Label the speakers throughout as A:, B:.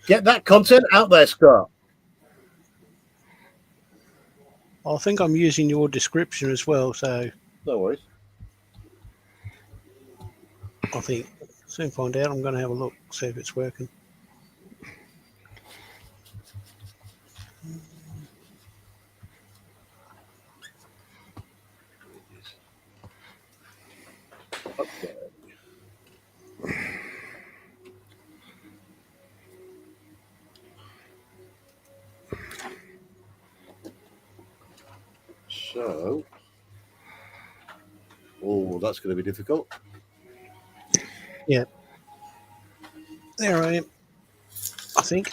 A: Get that content out there, Scott.
B: I think I'm using your description as well, so
A: No worries.
B: I think soon find out. I'm going to have a look, see if it's working.
A: Okay. So, oh, that's going to be difficult.
B: Yeah. There I am, I think.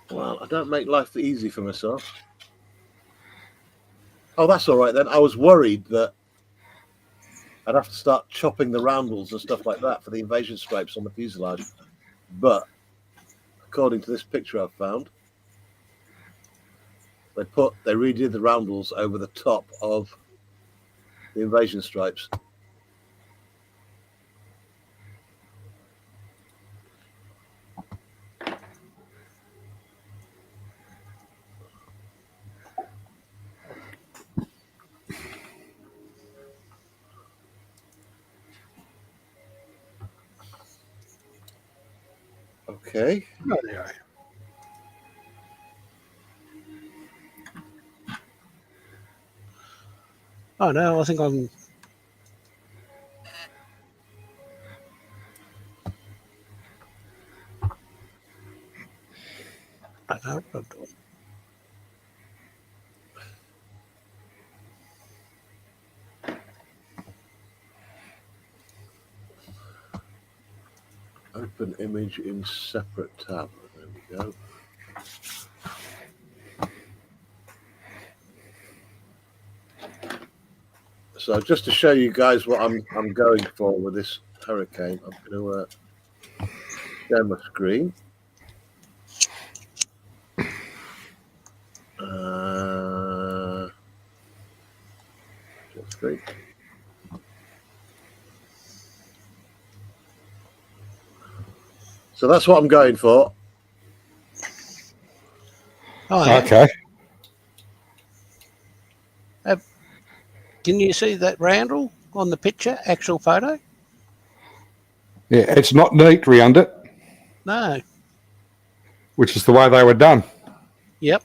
A: Well, I don't make life easy for myself. Oh, that's all right then. I was worried that I'd have to start chopping the roundels and stuff like that for the invasion stripes on the fuselage. But according to this picture I've found, they redid the roundels over the top of the invasion stripes. Okay.
B: Oh, there I am. Oh no, I think I'm. I don't know what I'm doing.
A: Open image in separate tab. There we go. So just to show you guys what I'm going for with this Hurricane, I'm going to share my screen. Screen. So that's what I'm going for.
B: Oh, yeah.
C: Okay.
B: Can you see that roundel on the picture, actual photo?
C: Yeah, it's not neat round it,
B: No.
C: which is the way they were done.
B: Yep.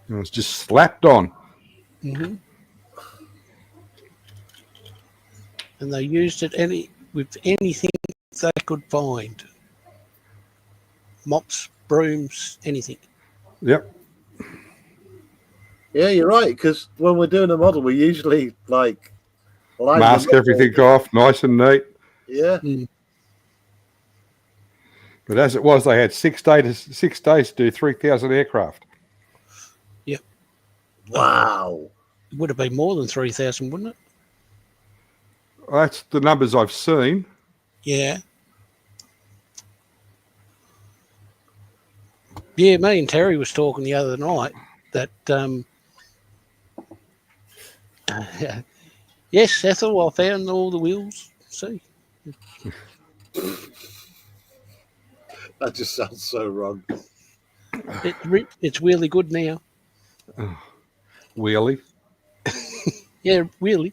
C: It was just slapped on.
B: Mm-hmm. And they used it with anything they could find. Mops, brooms, anything.
C: Yep.
A: Yeah, you're right. Because when we're doing a model, we usually like line
C: Mask
A: them up
C: everything off, nice and neat.
A: Yeah.
B: Mm.
C: But as it was, they had 6 days to do 3,000 aircraft.
B: Yep.
A: Wow.
B: It would have been more than 3,000, wouldn't it?
C: Well, that's the numbers I've seen.
B: Yeah. Yeah, me and Terry was talking the other night that, yes, Ethel, I found all the wheels. See?
A: That just sounds so wrong.
B: It's really good now.
C: Wheelie.
B: Yeah, really.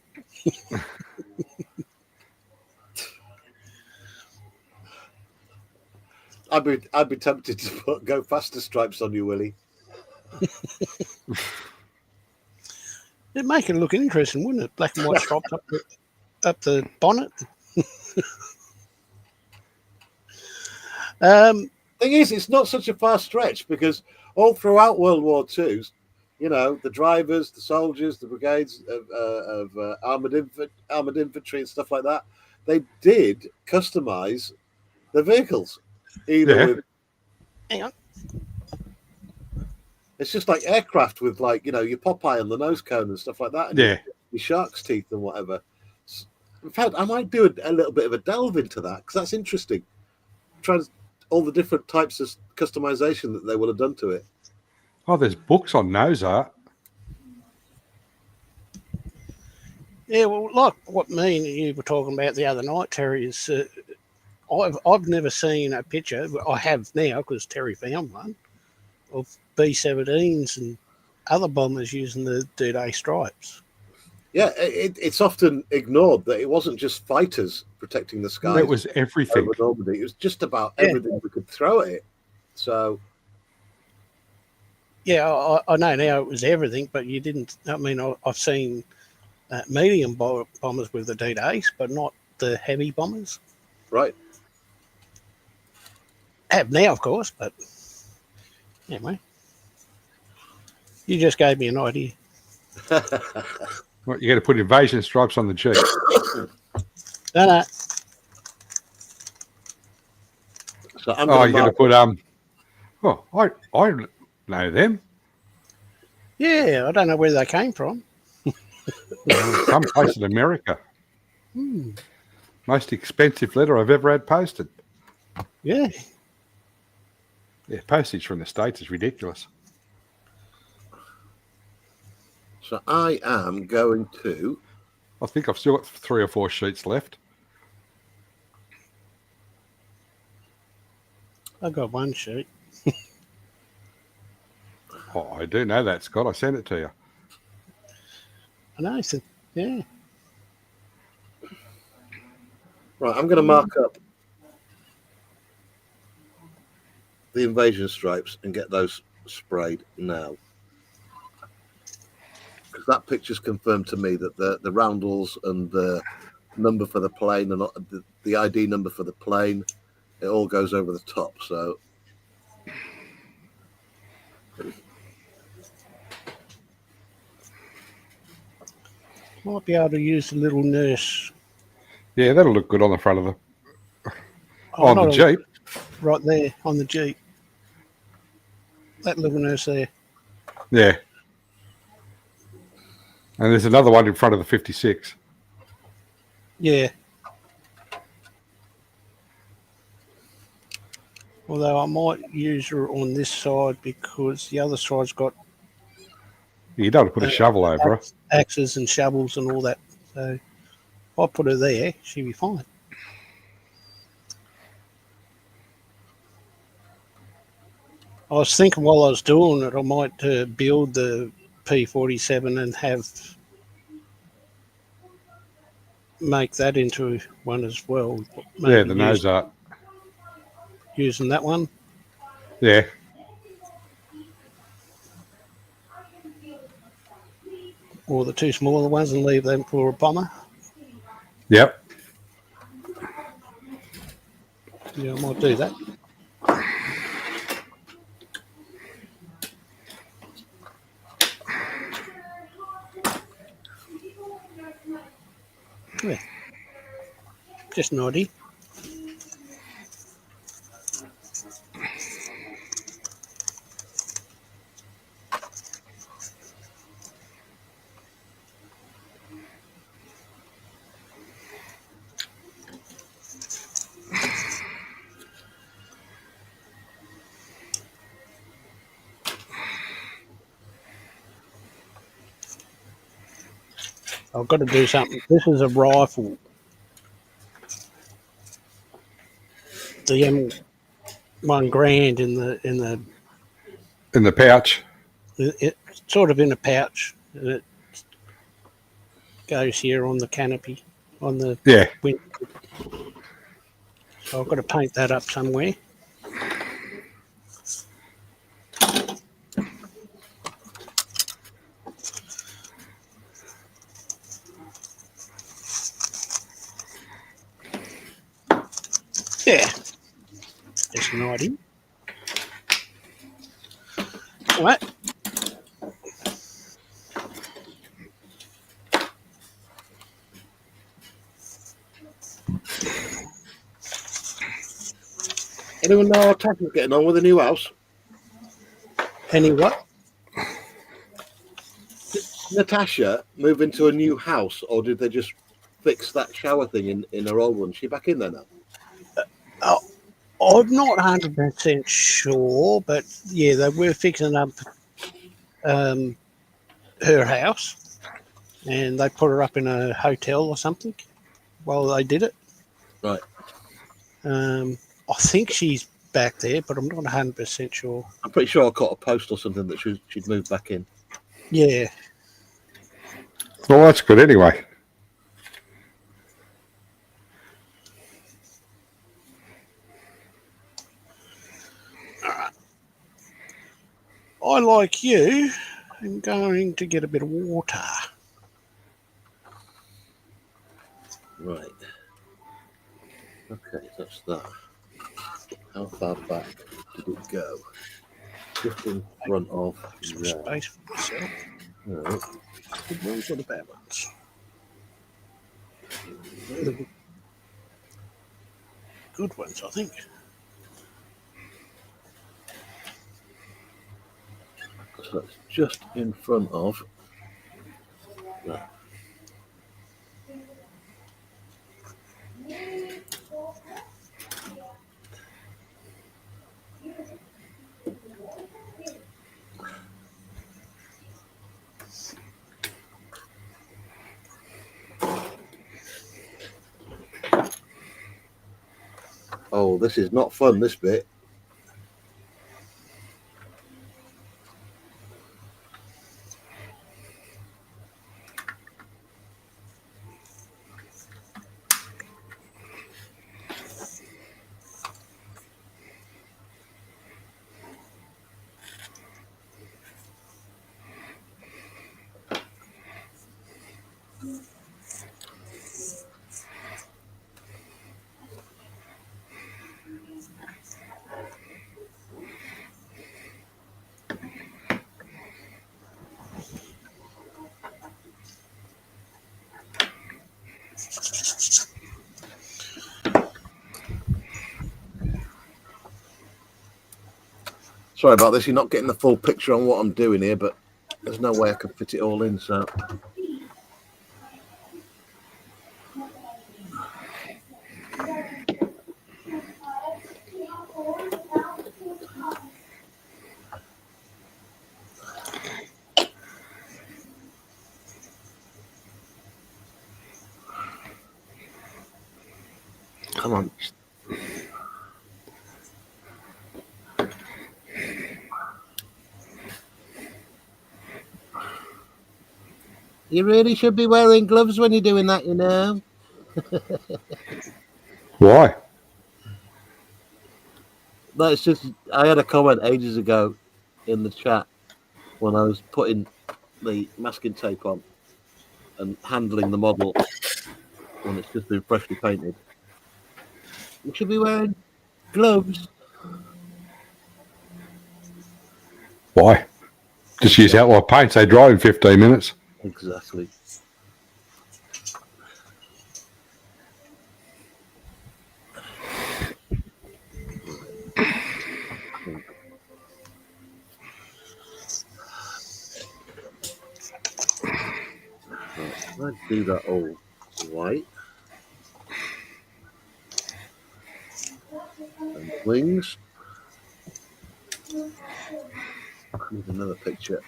A: I'd be tempted to go faster stripes on you, Willie.
B: It'd make it look interesting, wouldn't it? Black and white stripes up the bonnet.
A: Thing is, it's not such a far stretch because all throughout World War II, you know, the drivers, the soldiers, the brigades of armored infantry and stuff like that, they did customize the vehicles. With,
B: hang on.
A: It's just like aircraft with, like, you know, your Popeye on the nose cone and stuff like that, and your shark's teeth and whatever. In fact, I might do a little bit of a delve into that because that's interesting. Trying all the different types of customization that they would have done to it.
C: Oh, there's books on nose art.
B: Yeah, well, like what me and you were talking about the other night, Terry, is I've never seen a picture. I have now because Terry found one of B-17s and other bombers using the D-Day stripes.
A: Yeah, it's often ignored that it wasn't just fighters protecting the skies
C: It was everything.
A: over Normandy. It was just about
B: Yeah.
A: everything we could throw at it. So,
B: Yeah, I know now it was everything, but you didn't. I mean, I've seen medium bombers with the D-Days, but not the heavy bombers.
A: right.
B: Have now, of course, but anyway, you just gave me an idea.
C: Well, you got to put invasion stripes on the Jeep.
B: No.
A: So I'm
C: Oh,
A: going
C: you got to put Oh, I know them.
B: Yeah, I don't know where they came from.
C: Some place in America. Most expensive letter I've ever had posted.
B: Yeah.
C: Yeah, postage from the States is ridiculous.
A: So I am going to.
C: I think I've still got 3 or 4 sheets left.
B: I got one sheet.
C: Oh, I do know that, Scott. I sent it to you.
B: I know. So, yeah.
A: Right, I'm going to mark up the invasion stripes and get those sprayed now. Because that picture's confirmed to me that the roundels and the number for the plane and the ID number for the plane, it all goes over the top. So
B: Might be able to use the little nurse.
C: Yeah, that'll look good on the front of the
B: Oh,
C: on the
B: not
C: Jeep.
B: right there on the Jeep. That little nurse there.
C: Yeah. And there's another one in front of the 56.
B: Yeah. Although I might use her on this side because the other side's got
C: You don't have to put a shovel over her.
B: axes and shovels and all that. So if I put her there, she'll be fine. I was thinking while I was doing it, I might build the P-47 and make that into one as well.
C: Yeah,
B: Maybe
C: the nose art.
B: using that one.
C: Yeah.
B: Or the 2 smaller ones and leave them for a bomber.
C: Yep.
B: Yeah, I might do that. Yeah. Just an idea. I've got to do something. This is a rifle. The M1 Grand in the
C: In the pouch.
B: it's sort of in a pouch. And it goes here on the canopy on the
C: Yeah.
B: window. So I've got to paint that up somewhere. Yeah, just an idea. All right.
A: anyone know how Tasha's getting on with the new house?
B: Any what?
A: Natasha move into a new house, or did they just fix that shower thing in her old one? Is she back in there now?
B: Oh, I'm not 100% sure, but yeah, they were fixing up her house. and they put her up in a hotel or something while they did it.
A: Right.
B: I think she's back there, but I'm not 100% sure.
A: I'm pretty sure I caught a post or something that she'd moved back in.
B: Yeah.
C: Well, that's good anyway.
B: I, like you, am going to get a bit of water.
A: Right. Okay, that's that. How far back did it go? Just in front of
B: Some
A: there.
B: space for myself.
A: Right.
B: Good ones or the bad ones? The good ones, I think.
A: So it's just in front of that. Oh, this is not fun, this bit. Sorry about this. You're not getting the full picture on what I'm doing here, but there's no way I can fit it all in, so. Come on. You really should be wearing gloves when you're doing that, you know.
C: Why?
A: No, it's just I had a comment ages ago in the chat when I was putting the masking tape on and handling the model when it's just been freshly painted. You should be wearing gloves.
C: Why? Just use outlaw paints. They dry in 15 minutes.
A: Exactly. Right, let's do that all white. And wings. I need another picture.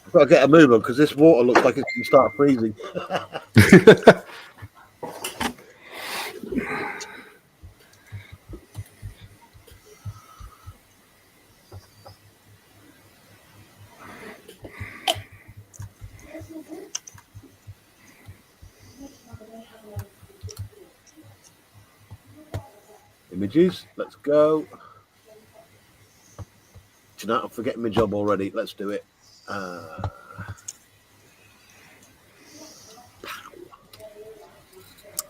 A: I've got to get a move on because this water looks like it's going to start freezing. Images, let's go. Do you know, I'm forgetting my job already. Let's do it.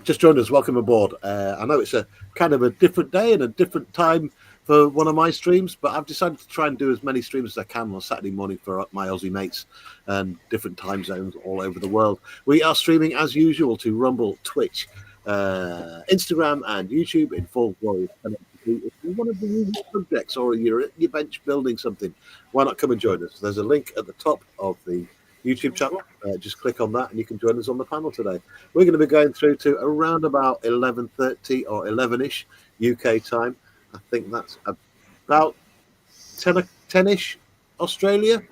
A: Just joined us. Welcome aboard. I know it's a kind of a different day and a different time for one of my streams, but I've decided to try and do as many streams as I can on Saturday morning for my Aussie mates and different time zones all over the world. We are streaming as usual to Rumble, Twitch, Instagram, and YouTube in full glory. If you're one of the usual subjects or you're at your bench building something, why not come and join us? There's a link at the top of the YouTube channel. Just click on that and you can join us on the panel today. We're going to be going through to around about 11:30 or 11ish UK time. I think that's about 10-ish Australia.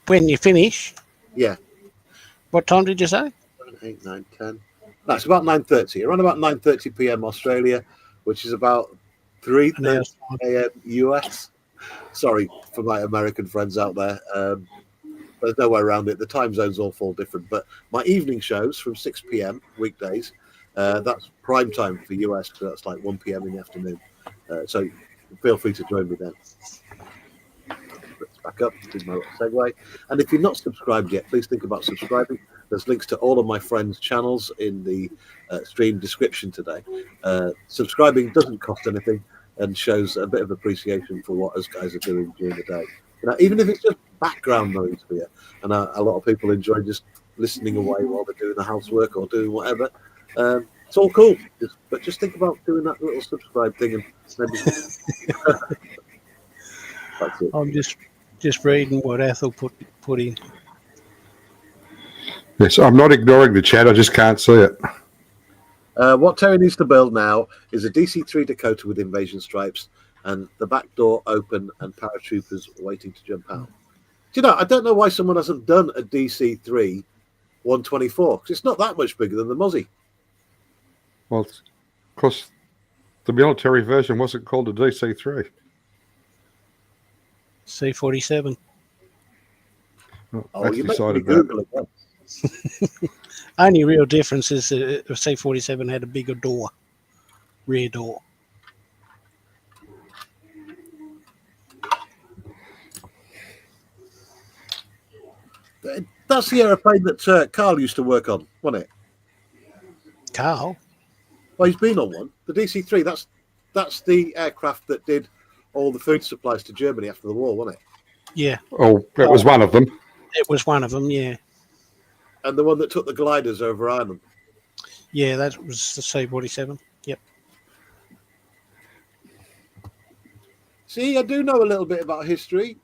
B: When you finish,
A: Yeah,
B: what time did you say?
A: 7, 8, 9, 10. No, it's about 9:30. Around about 9:30 p.m. Australia, which is about
B: An
A: 3:30
B: hour's time.
A: a.m. US. Sorry for my American friends out there. There's no way around it. The time zones all fall different. But my evening shows from 6 p.m. weekdays, that's prime time for US. So that's like 1 p.m. in the afternoon. So feel free to join me then. Let's back up. Did my little segue. And if you're not subscribed yet, please think about subscribing. There's links to all of my friends' channels in the stream description today. Subscribing doesn't cost anything and shows a bit of appreciation for what us guys are doing during the day. You know, even if it's just background noise for you, and a lot of people enjoy just listening away while they're doing the housework or doing whatever. It's all cool, but just think about doing that little subscribe thing and maybe. That's it.
B: I'm just reading what Ethel put in.
C: Yes, I'm not ignoring the chat. I just can't see it.
A: What Terry needs to build now is a DC-3 Dakota with invasion stripes and the back door open and paratroopers waiting to jump out. Do you know, I don't know why someone hasn't done a DC-3 124 because it's not that much bigger than the Mozzie.
C: Well, because the military version wasn't called a DC-3.
B: C-47.
A: Oh,
C: That's
A: you
C: decided
A: make me Google
C: that.
A: it.
B: Only real difference is the C-47 had a bigger door, rear door.
A: That's the aeroplane that Carl used to work on, wasn't it?
B: Carl?
A: Well, he's been on one. The DC-3, that's the aircraft that did all the food supplies to Germany after the war, wasn't it?
B: Yeah.
C: Oh, that was one of them.
B: It was one of them, yeah.
A: And the one that took the gliders over Ireland.
B: Yeah, that was the C-47. Yep.
A: See, I do know a little bit about history.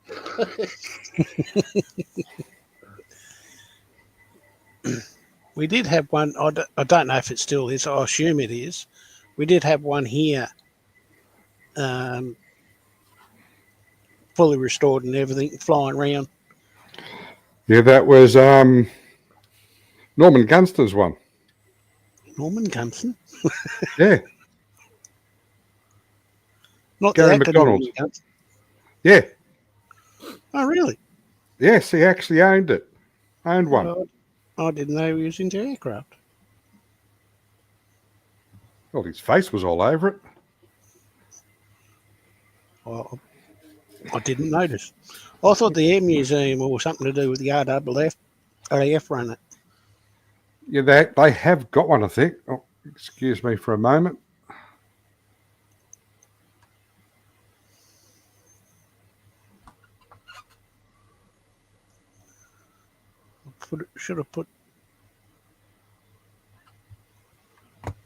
B: We did have one. I don't know if it still is. I assume it is. We did have one here, fully restored and everything, flying around.
C: Yeah, that was Norman Gunston's one.
B: Norman Gunston?
C: Yeah.
B: Not
C: Gary
B: the actor
C: McDonald.
B: Norman Gunston.
C: Yeah.
B: Oh, really?
C: Yes, he actually owned it. Owned one.
B: Oh, I didn't know he was into aircraft.
C: Well, his face was all over it.
B: Well, I didn't notice. I thought the Air Museum or something to do with the RAF run it.
C: Yeah, they have got one, I think. Oh, excuse me for a moment.
B: Should have put.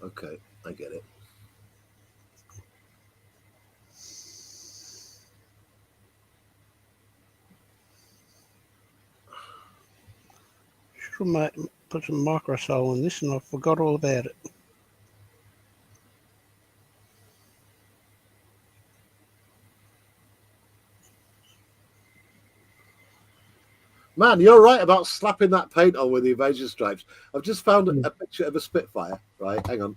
A: Okay, I get it.
B: Should have put some microsol in this, and I forgot all about it.
A: Man, you're right about slapping that paint on with the invasion stripes. I've just found a picture of a Spitfire. Right, hang on.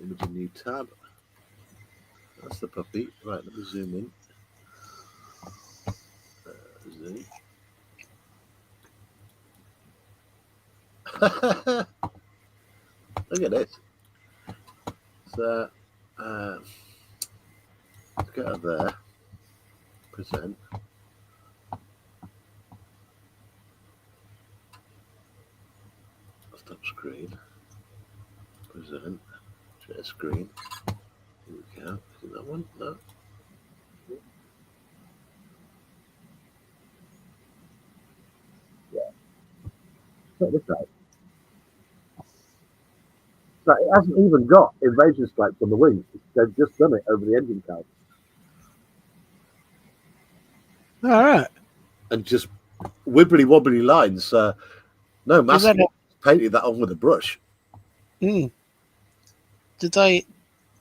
A: Image a new tab. That's the puppy. Right, let me zoom in. Zoom. Look at this. So, let's get her there. Present. Stop screen. Present. Share screen. Here we go. Is it that one? No. Yeah. Check this out. So it hasn't even got invasion stripes on the wings. They've just done it over the engine card.
B: All right.
A: And just wibbly wobbly lines. No,
B: Does that
A: Massey painted that on with a brush.
B: Did they?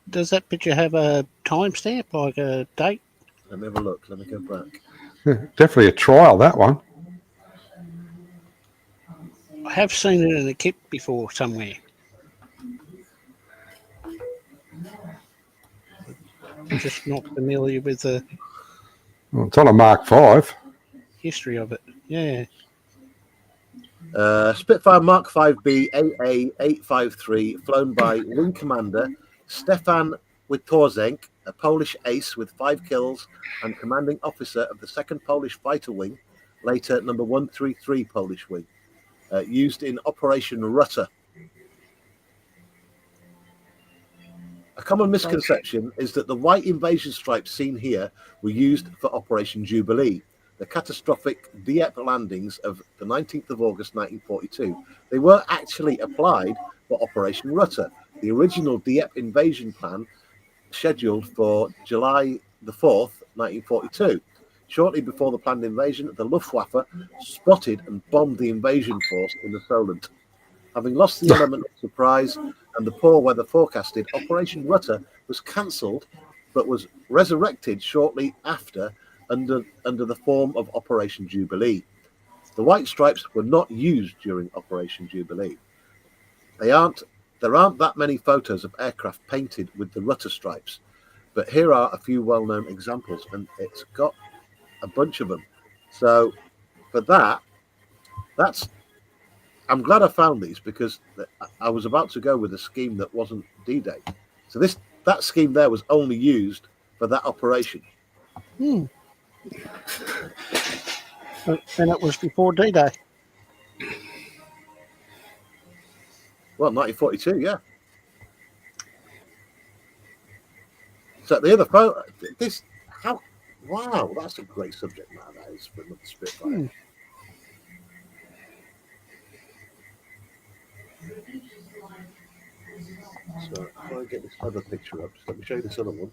B: Does that picture have a timestamp, like a date?
A: Let me have a look. Let me go back.
C: Definitely a trial, that one.
B: I have seen it in a kit before somewhere. I'm just not familiar with the
C: Well, it's on a Mark V.
B: history of it. Yeah.
A: Spitfire Mark 5B AA853, flown by Wing Commander Stefan Witorzenk, a Polish ace with 5 kills and commanding officer of the 2nd Polish Fighter Wing, later number 133 Polish Wing, used in Operation Rutter. A common misconception is that the white invasion stripes seen here were used for Operation Jubilee, the catastrophic Dieppe landings of the 19th of August 1942. They were actually applied for Operation Rutter, the original Dieppe invasion plan scheduled for July the 4th, 1942. Shortly before the planned invasion, the Luftwaffe spotted and bombed the invasion force in the Solent. Having lost the element of surprise and the poor weather forecasted, Operation Rutter was cancelled but was resurrected shortly after under the form of Operation Jubilee. The white stripes were not used during Operation Jubilee. There aren't that many photos of aircraft painted with the Rutter stripes, but here are a few well-known examples, and it's got a bunch of them. So for that's I'm glad I found these because I was about to go with a scheme that wasn't D-Day. So that scheme there was only used for that operation.
B: And it was before D-Day.
A: Well, 1942, yeah. So the other photo, wow, that's a great subject matter, that is, for the Spitfire. So if I get this other picture up, just let me show you this other one.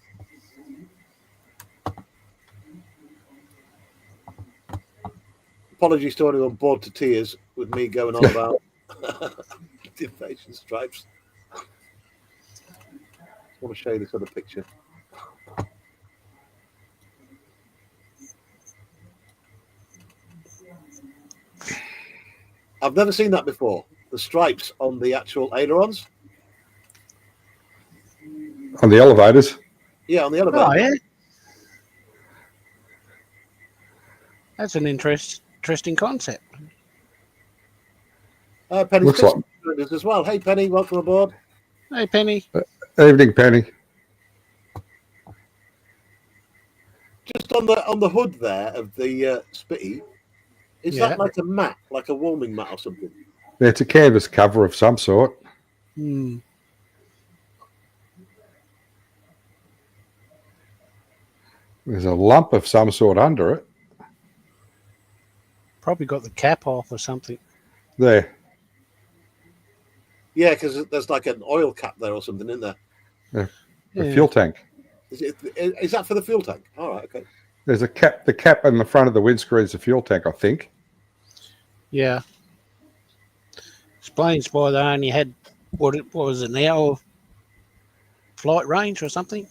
A: Apologies to anyone bored to tears with me going on about the invasion stripes. I want to show you this other picture. I've never seen that before. The stripes on the actual ailerons.
C: On the elevators?
A: Yeah, on the elevator.
B: Oh, yeah. That's an interesting concept.
A: Penny
C: Looks
A: Spitz
C: like
A: as well. Hey, Penny, welcome aboard.
B: Hey, Penny.
C: Evening, Penny.
A: Just on the hood there of the Spitty, is that like a mat, like a warming mat or something?
C: Yeah, it's a canvas cover of some sort.
B: Hmm.
C: There's a lump of some sort under it.
B: Probably got the cap off or something.
C: There.
A: Yeah, because there's like an oil cap there or something in there.
C: A fuel tank.
A: Is that for the fuel tank? All right, okay.
C: There's a cap. The cap on the front of the windscreen is a fuel tank, I think.
B: Yeah. Explains why they only had, what was it, an hour flight range or something?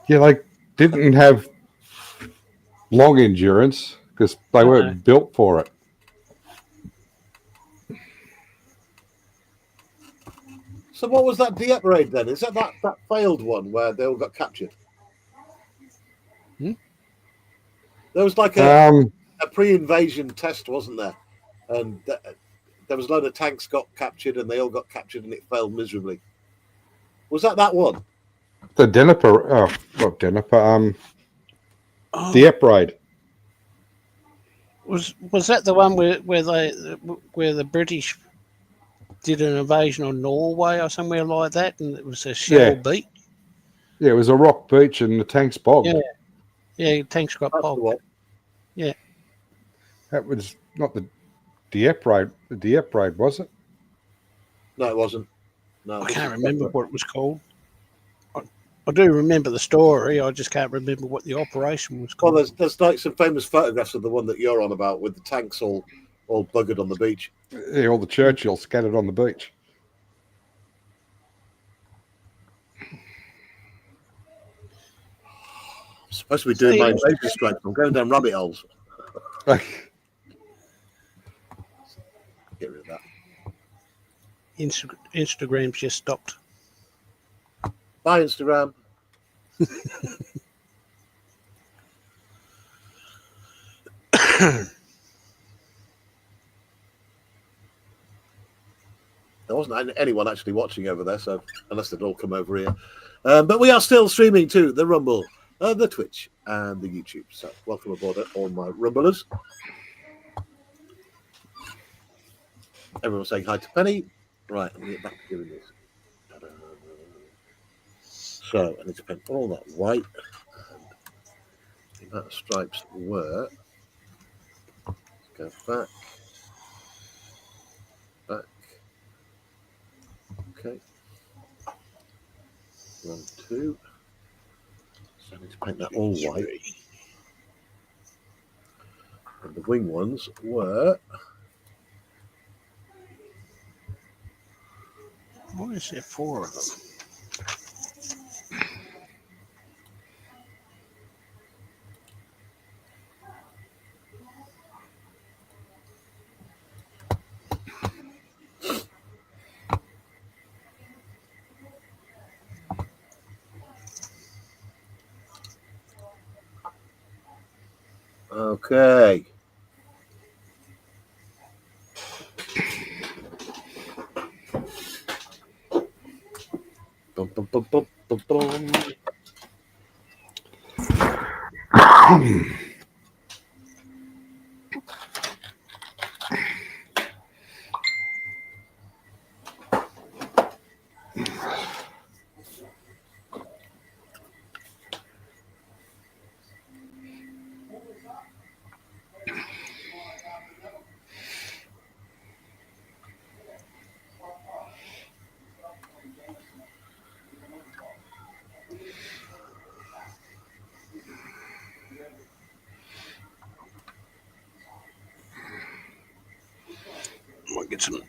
C: Yeah, they didn't have long endurance because they weren't built for it.
A: So what was that Dieppe raid then? Is that failed one where they all got captured? There was like a pre-invasion test, wasn't there? And there was a load of tanks got captured and they all got captured and it failed miserably. Was that one?
C: The Dnieper, not Dnieper, Dieppe raid.
B: Was that the one where the British did an invasion on Norway or somewhere like that, and it was a shell beach?
C: Yeah, it was a rock beach and the tanks bogged.
B: Yeah, tanks got bogged. Yeah.
C: That was not the Dieppe raid. The Dieppe raid, was it?
A: No, it wasn't. No,
B: I can't remember what it was called. I do remember the story. I just can't remember what the operation was called.
A: Well, there's like some famous photographs of the one that you're on about with the tanks all all buggered on the beach.
C: Yeah, all the Churchills scattered on the beach.
A: I'm supposed to be doing my invasion strikes. I'm going down rabbit holes. Get rid of that.
B: Instagram's just stopped.
A: Bye, Instagram. There wasn't anyone actually watching over there, so unless they'd all come over here. But we are still streaming to the Rumble, the Twitch, and the YouTube. So welcome aboard, all my Rumblers. Everyone's saying hi to Penny. Right, I'm going to get back to doing this. So I need to paint all that white. And the amount of stripes were. Let's go back. Back. Okay. 1, 2. So I need to paint that all white. And the wing ones were.
B: Why is there 4 of them?
A: Okay. Bum, bum, bum, bum, bum, bum.
B: Might get some.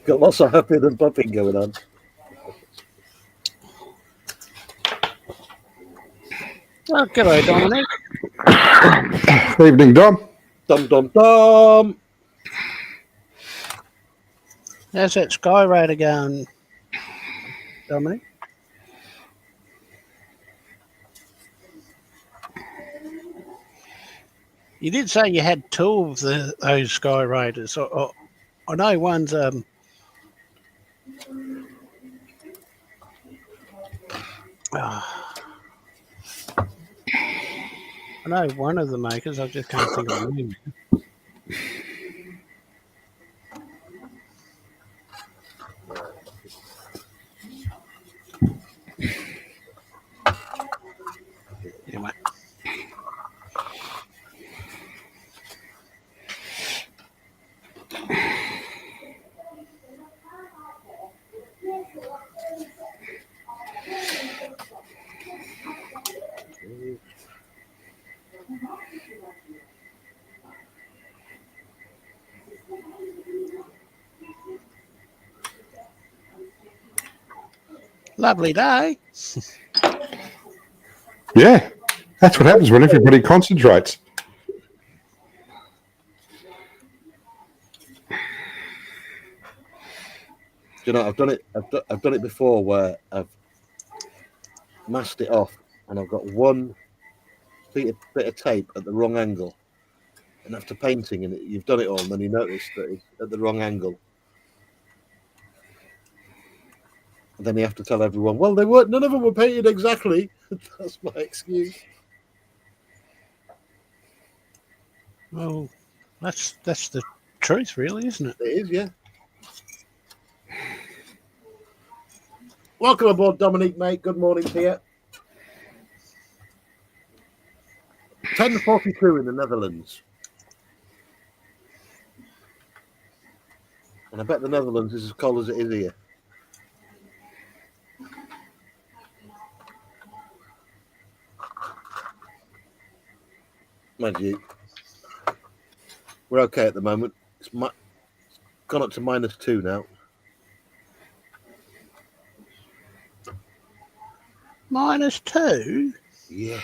A: Got lots of huffing and puffing going on.
B: Oh, g'day, Dominic.
C: Evening, Dom.
A: Dum dum dum.
B: How's that Sky Raider going, Dominic? You did say you had 2 of those Sky Raiders. I know one's I know one of the makers. I just can't think of the name. Anyway. Lovely day.
C: Yeah, that's what happens when everybody concentrates.
A: You know, I've done it. I've done it before where I've masked it off, and I've got one bit of tape at the wrong angle, and after painting, and you've done it all, and then you notice that it's at the wrong angle. Then you have to tell everyone, well, they weren't. None of them were painted exactly. That's my excuse.
B: Well, that's the truth, really, isn't it?
A: It is, yeah. Welcome aboard, Dominique, mate. Good morning to you. 10:42 in the Netherlands. And I bet the Netherlands is as cold as it is here. Mind you, we're okay at the moment. It's gone up to -2 now.
B: -2?
A: Yeah.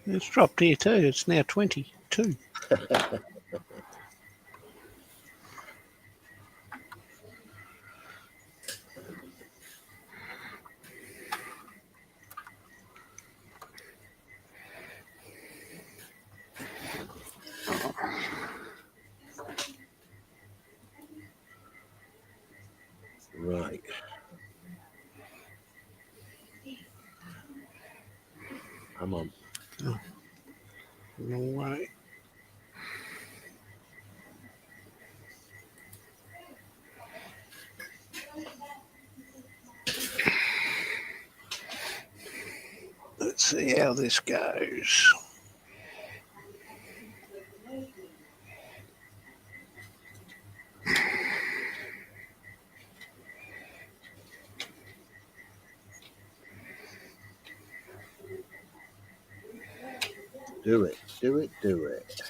B: It's dropped here too. It's now 22.
A: Right. Come on.
B: Oh, wrong way. Let's see how this goes.
A: Do it. Do it. Do it.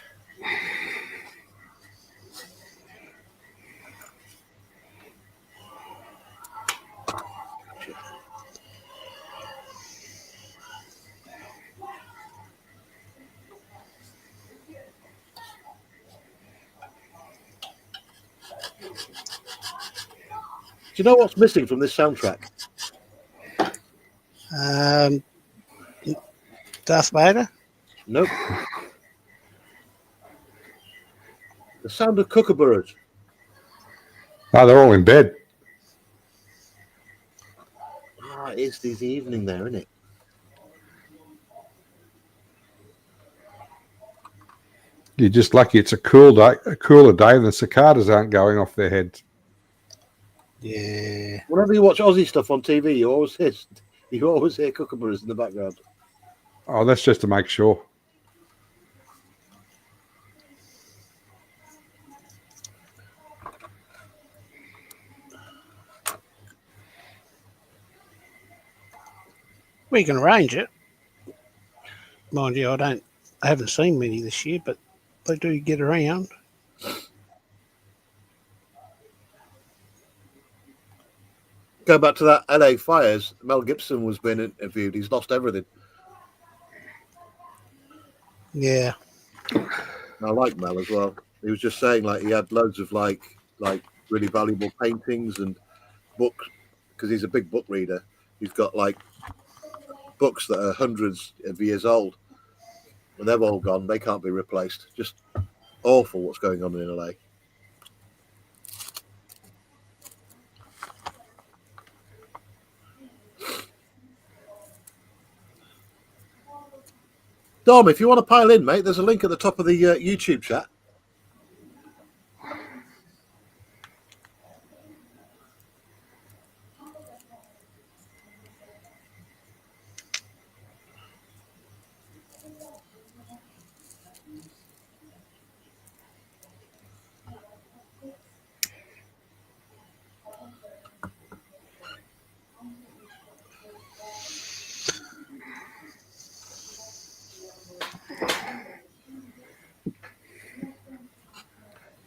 A: Do you know what's missing from this soundtrack?
B: Darth Vader?
A: Nope. The sound of kookaburras.
C: Oh, they're all in bed.
A: Ah, it is this evening there, isn't it?
C: You're just lucky it's a cooler day, and the cicadas aren't going off their heads.
B: Yeah.
A: Whenever you watch Aussie stuff on TV, you always hear kookaburras in the background.
C: Oh, that's just to make sure.
B: We can arrange it. Mind you, I haven't seen many this year, but they do get around.
A: Go back to that LA fires. Mel Gibson was being interviewed. He's lost everything.
B: Yeah.
A: I like Mel as well. He was just saying like he had loads of like really valuable paintings and books because he's a big book reader. He's got like books that are hundreds of years old, and they've all gone. They can't be replaced. Just awful what's going on in LA. Dom, if you want to pile in, mate, there's a link at the top of the YouTube chat.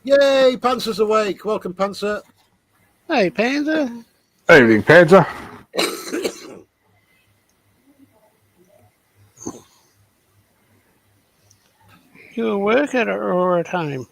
A: Yay, Panzer's awake. Welcome, Panzer.
B: Hey, Panda.
C: Evening, Panzer.
B: You at work or at home?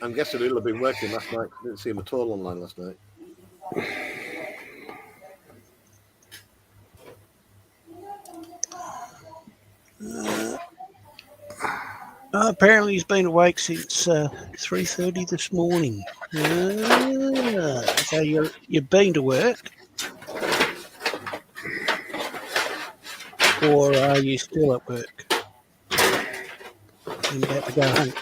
A: I'm guessing he'll have been working last night. I didn't see him at all online last night.
B: Apparently, he's been awake since 3:30 this morning. So you've been to work, or are you still at work and about to go home?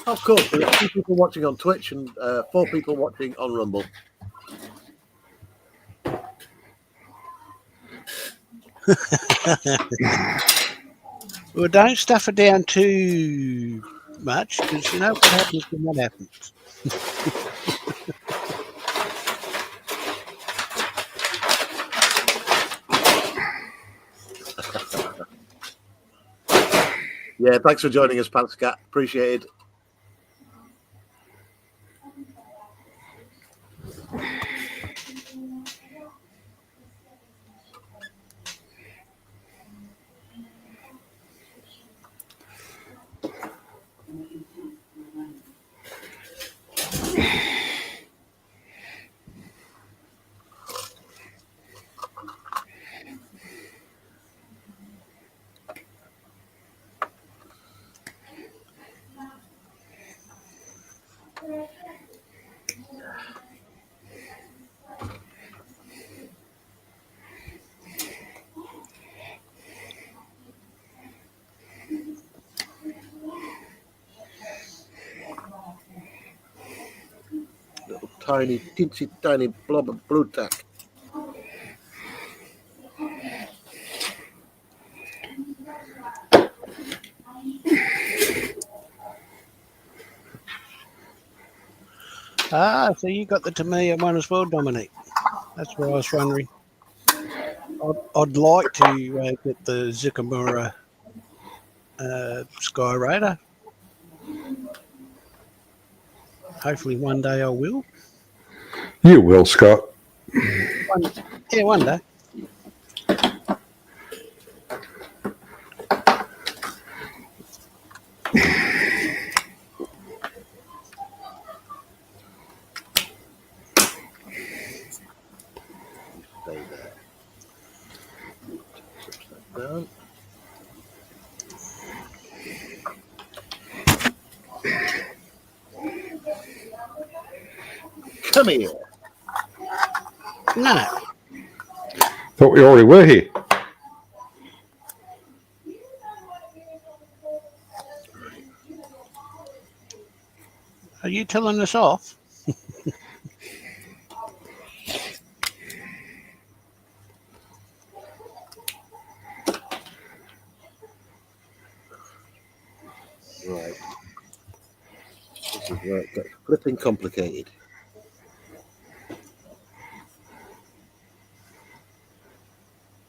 A: Of course, there are 2 people watching on Twitch and 4 people watching on Rumble.
B: Well, don't stuff it down too much, because you know what happens when that happens.
A: Yeah, thanks for joining us, Pantscat. Appreciate it. Little tiny, teensy tiny blob of blue tack.
B: So you got the Tamiya one as well, Dominic. That's what I was wondering. I'd like to get the Zucamura Sky Raider. Hopefully one day I will.
C: You will, Scott.
B: One day.
A: Stay there. Switch that down. Come here.
B: No.
C: Thought we already were here.
B: Are you telling us off?
A: Right. This is where it gets flipping complicated.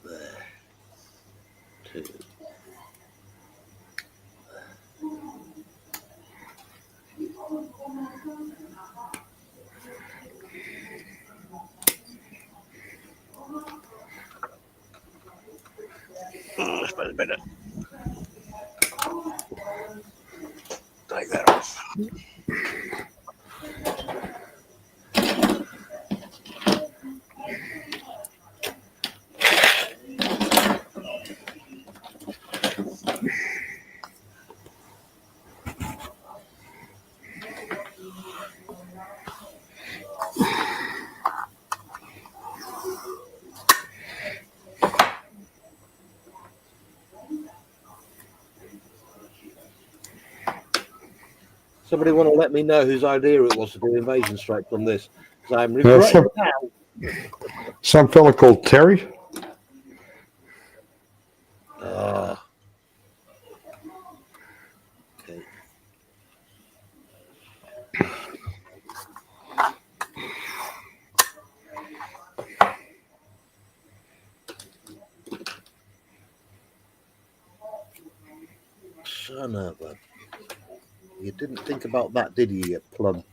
A: There. 2.
B: I suppose better take that off.
A: Somebody want to let me know whose idea it was to do invasion strikes on this, because I'm
C: Well,
A: regretting it now.
C: some fella called Terry.
A: Okay. Son of a You didn't think about that, did you, you plum?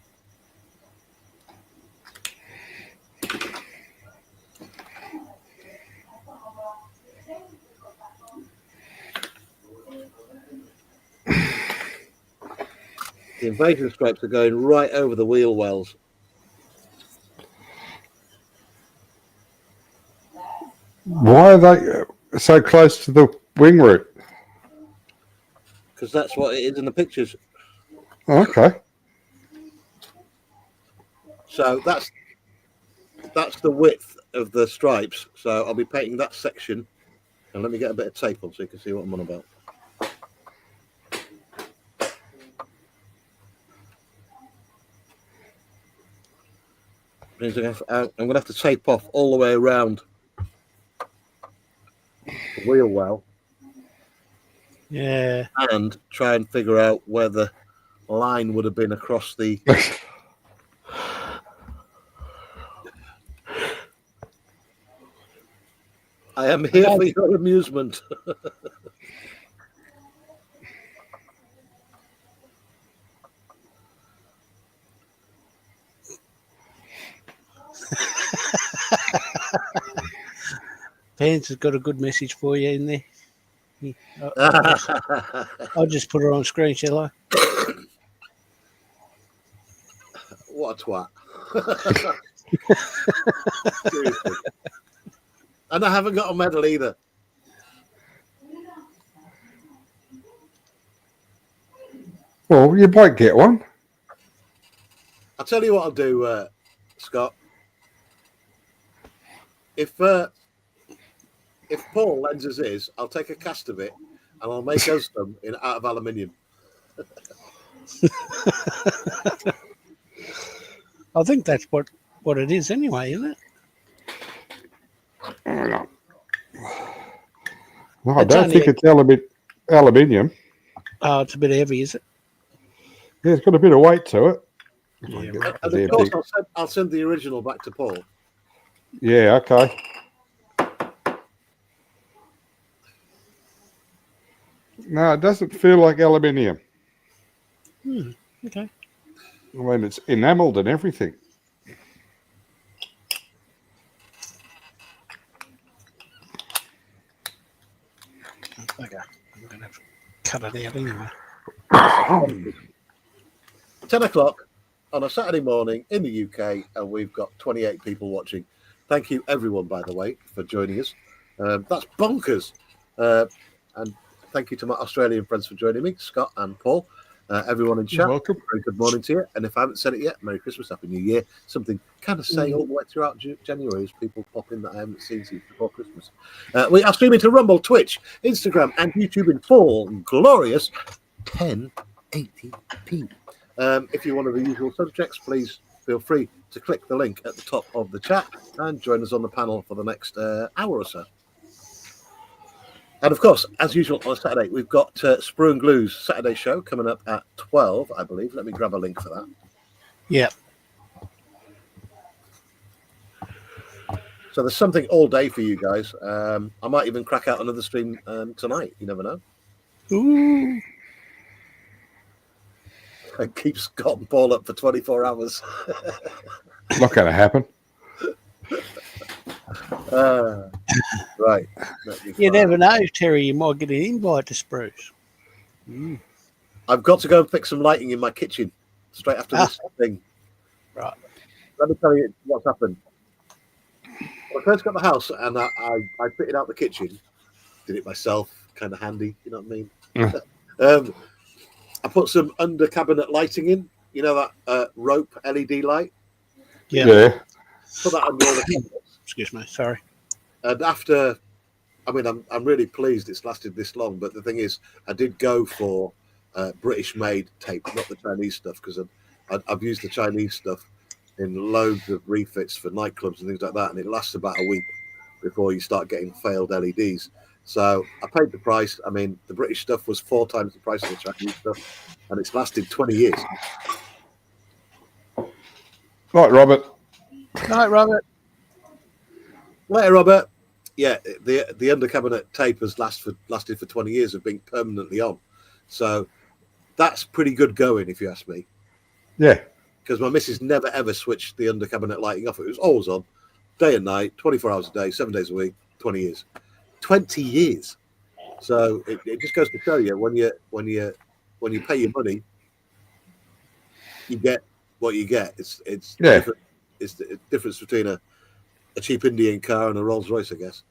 A: The invasion stripes are going right over the wheel wells.
C: Why are they so close to the wing root?
A: Because that's what it is in the pictures.
C: Oh, okay.
A: So that's the width of the stripes. So I'll be painting that section. And let me get a bit of tape on so you can see what I'm on about. I'm going to have to tape off all the way around the wheel well.
B: Yeah.
A: And try and figure out where the line would have been across the... I am here for your amusement.
B: Pants has got a good message for you in there. I'll just put it on screen, shall I?
A: What a twat. Seriously. And I haven't got a medal either.
C: Well, you might get one.
A: I'll tell you what I'll do, Scott. If Paul lends us his, I'll take a cast of it and I'll make us some out of aluminium.
B: I think that's what it is anyway, isn't it?
C: I don't know. No, I don't think it's aluminium.
B: Oh, it's a bit heavy, is it?
C: Yeah, it's got a bit of weight to it.
B: Yeah,
A: And of course, I'll send the original back to Paul.
C: Yeah, okay. No, it doesn't feel like aluminium.
B: Okay.
C: I mean, it's enameled and everything.
B: Okay. I'm going to have to cut it out anyway.
A: 10 o'clock on a Saturday morning in the UK, and we've got 28 people watching. Thank you, everyone, by the way, for joining us. That's bonkers. And thank you to my Australian friends for joining me, Scott and Paul. Everyone in chat,
C: You're welcome.
A: very good morning to you. And if I haven't said it yet, Merry Christmas, Happy New Year. Something kind of say all the way throughout January as people pop in that I haven't seen since before Christmas. We are streaming to Rumble, Twitch, Instagram, and YouTube in full glorious 1080p. If you're one of the usual subjects, please feel free to click the link at the top of the chat and join us on the panel for the next hour or so. And of course, as usual on a Saturday, we've got Sprue and Glue's Saturday show coming up at 12, I believe. Let me grab a link for that.
B: Yeah.
A: So there's something all day for you guys. I might even crack out another stream tonight. You never know.
B: Ooh.
A: I keep Scott and Paul up for 24 hours.
C: Not going to happen.
A: Right.
B: You never know, Terry. You might get an invite to Spruce.
A: I've got to go and fix some lighting in my kitchen straight after this thing.
B: Right.
A: Let me tell you what's happened. When I first got the house and I fitted out the kitchen, did it myself, kind of handy, you know what I mean? I put some under cabinet lighting in, you know, that rope LED light.
B: Yeah.
A: Put that under all the cabinets.
B: Excuse me. Sorry.
A: And after, I mean, I'm really pleased it's lasted this long. But the thing is, I did go for British-made tape, not the Chinese stuff, because I've used the Chinese stuff in loads of refits for nightclubs and things like that, and it lasts about a week before you start getting failed LEDs. So I paid the price. I mean, the British stuff was 4 times the price of the Chinese stuff, and it's lasted 20 years.
C: Right, Robert.
B: Night, Robert.
A: Later, Robert. Yeah, the under cabinet tape has lasted for 20 years of being permanently on. So that's pretty good going, if you ask me.
C: Yeah.
A: Because my missus never ever switched the under cabinet lighting off. It was always on, day and night, 24 hours a day, 7 days a week, 20 years. 20 years. So it just goes to show you when you pay your money, you get what you get. It's
C: Yeah.
A: different. It's the difference between a cheap Indian car and a Rolls Royce, I guess.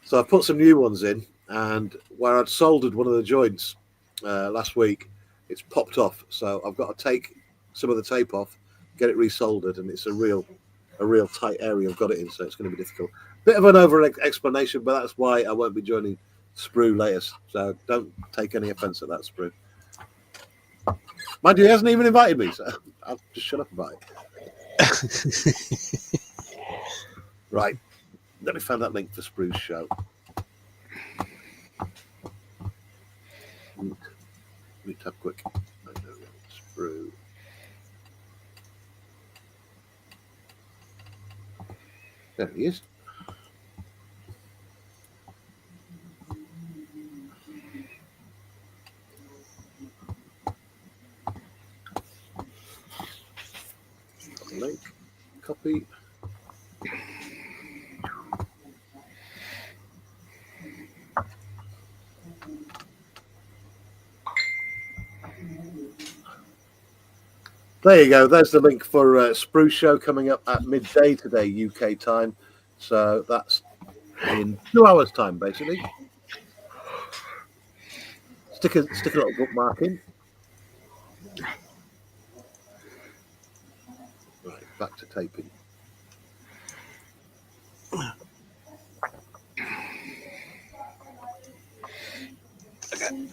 A: So I put some new ones in, and where I'd soldered one of the joints last week, it's popped off. So I've got to take some of the tape off, get it resoldered, and it's a real tight area I've got it in, so it's going to be difficult. Bit of an over explanation, but that's why I won't be joining Sprue later. So don't take any offence at that, Sprue. Mind you, he hasn't even invited me, so I'll just shut up about it. Right. Let me find that link for Sprue's show. Let me tab quick. Sprue. There he is. Link. Copy. There you go. There's the link for Sprue Show coming up at midday today, UK time. So that's in 2 hours' time, basically. Stick a little bookmark in. Right, back to taping.
B: Okay.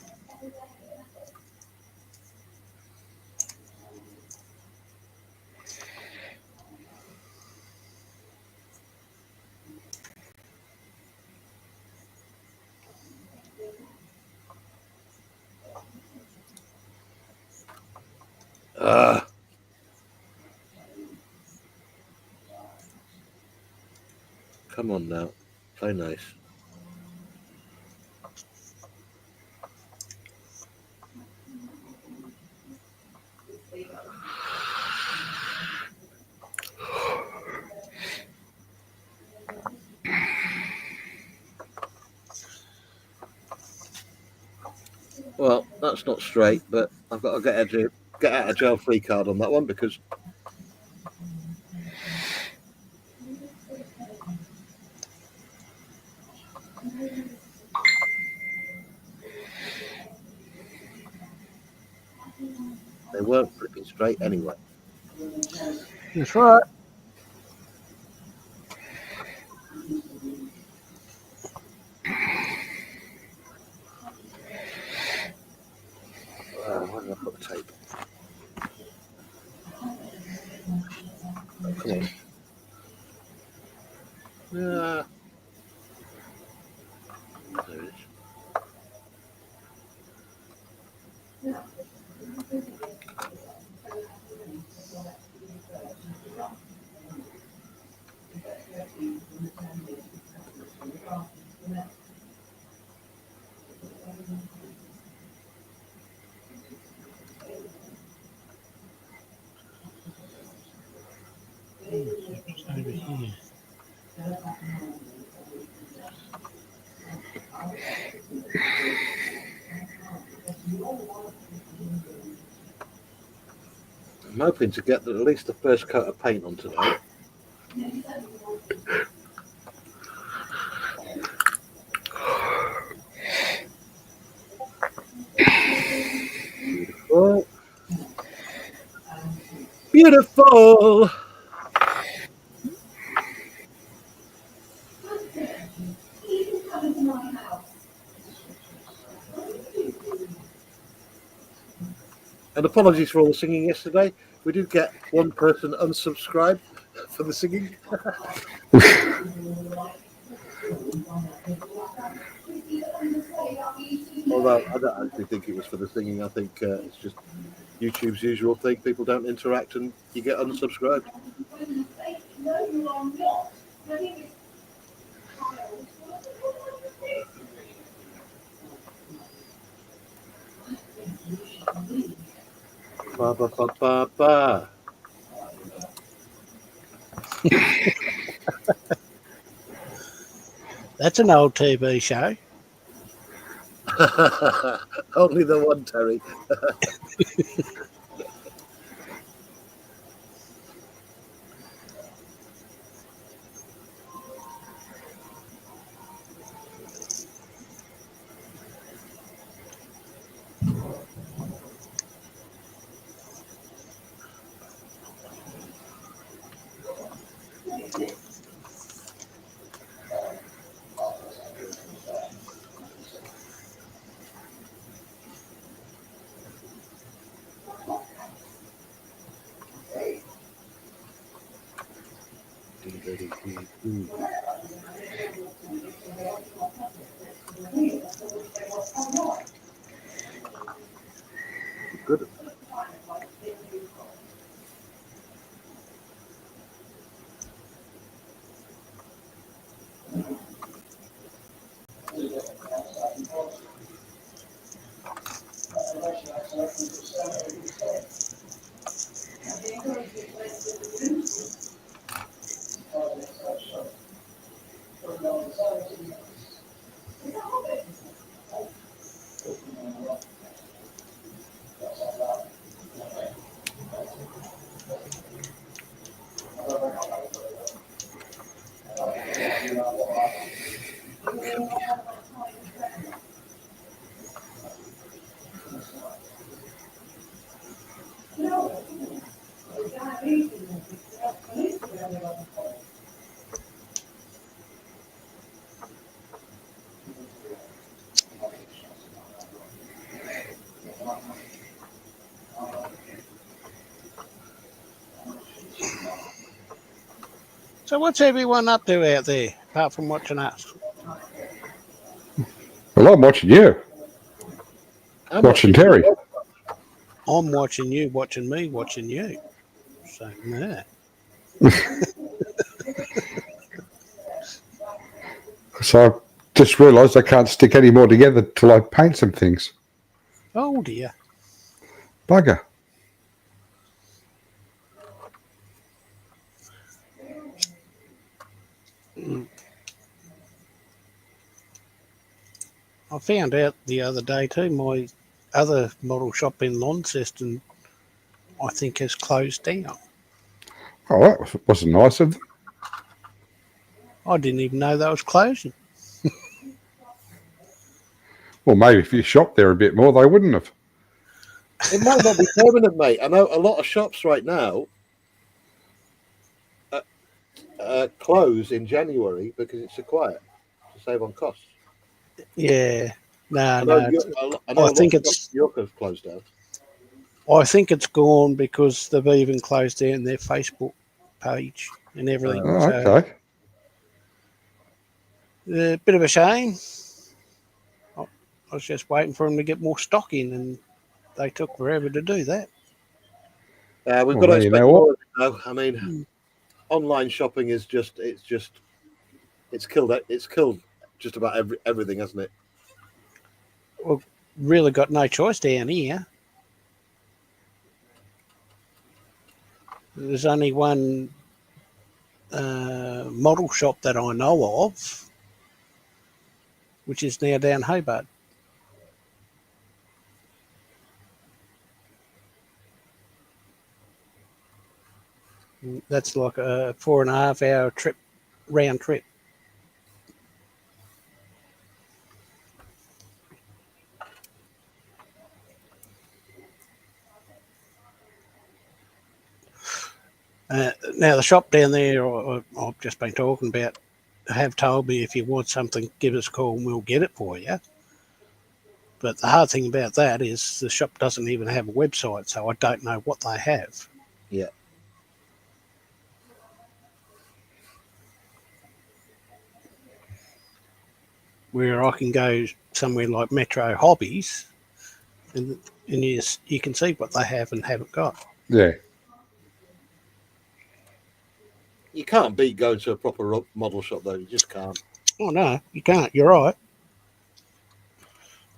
A: Come on now. Play nice. Well, that's not straight, but I've got to get out of jail free card on that one because they weren't flipping straight anyway.
B: That's right.
A: Where did I put the tape? Come on. There it is.
B: It's over here.
A: I'm hoping to get at least the first coat of paint on today. Beautiful. Beautiful. And apologies for all the singing yesterday. We did get one person unsubscribed for the singing. Although I don't actually think it was for the singing. I think it's just YouTube's usual thing. People don't interact and you get unsubscribed. Ba, ba, ba, ba, ba.
B: That's an old TV show.
A: Only the one, Terry. Good.
B: So what's everyone up to out there, apart from watching us?
C: Well, I'm watching you.
A: I'm
C: Watching Terry.
B: I'm watching you, watching me, watching you. So, yeah.
C: So I just realised I can't stick any more together till I paint some things.
B: Oh, dear.
C: Bugger.
B: I found out the other day too, my other model shop in Launceston, I think, has closed down.
C: Oh, that wasn't nice of them.
B: I didn't even know that was closing.
C: Well, maybe if you shopped there a bit more, they wouldn't have.
A: It might not be permanent, mate. I know a lot of shops right now close in January because it's so quiet to save on costs.
B: Yeah. No,
A: I know,
B: no.
A: I know
B: I
A: a lot
B: think
A: of
B: it's.
A: shops in York have closed down.
B: I think it's gone because they've even closed down their Facebook page and everything.
C: Oh,
B: So,
C: okay.
B: a bit of a shame. I was just waiting for them to get more stock in, and they took forever to do that.
A: We've
C: Well,
A: got to
C: now you
A: expect
C: know
A: more
C: what?
A: of it now. I mean, online shopping is it's killed just about everything, hasn't it?
B: Well, really got no choice down here. There's only one model shop that I know of, which is now down Hobart. That's like a 4.5 hour trip, round trip. Now the shop down there I've just been talking about have told me if you want something, give us a call and we'll get it for you. But the hard thing about that is the shop doesn't even have a website, so I don't know what they have.
A: Yeah.
B: Where I can go somewhere like Metro Hobbies, and you can see what they have and haven't got.
C: Yeah.
A: You can't beat going to a proper model shop, though. You just can't.
B: Oh no, you can't. You're right.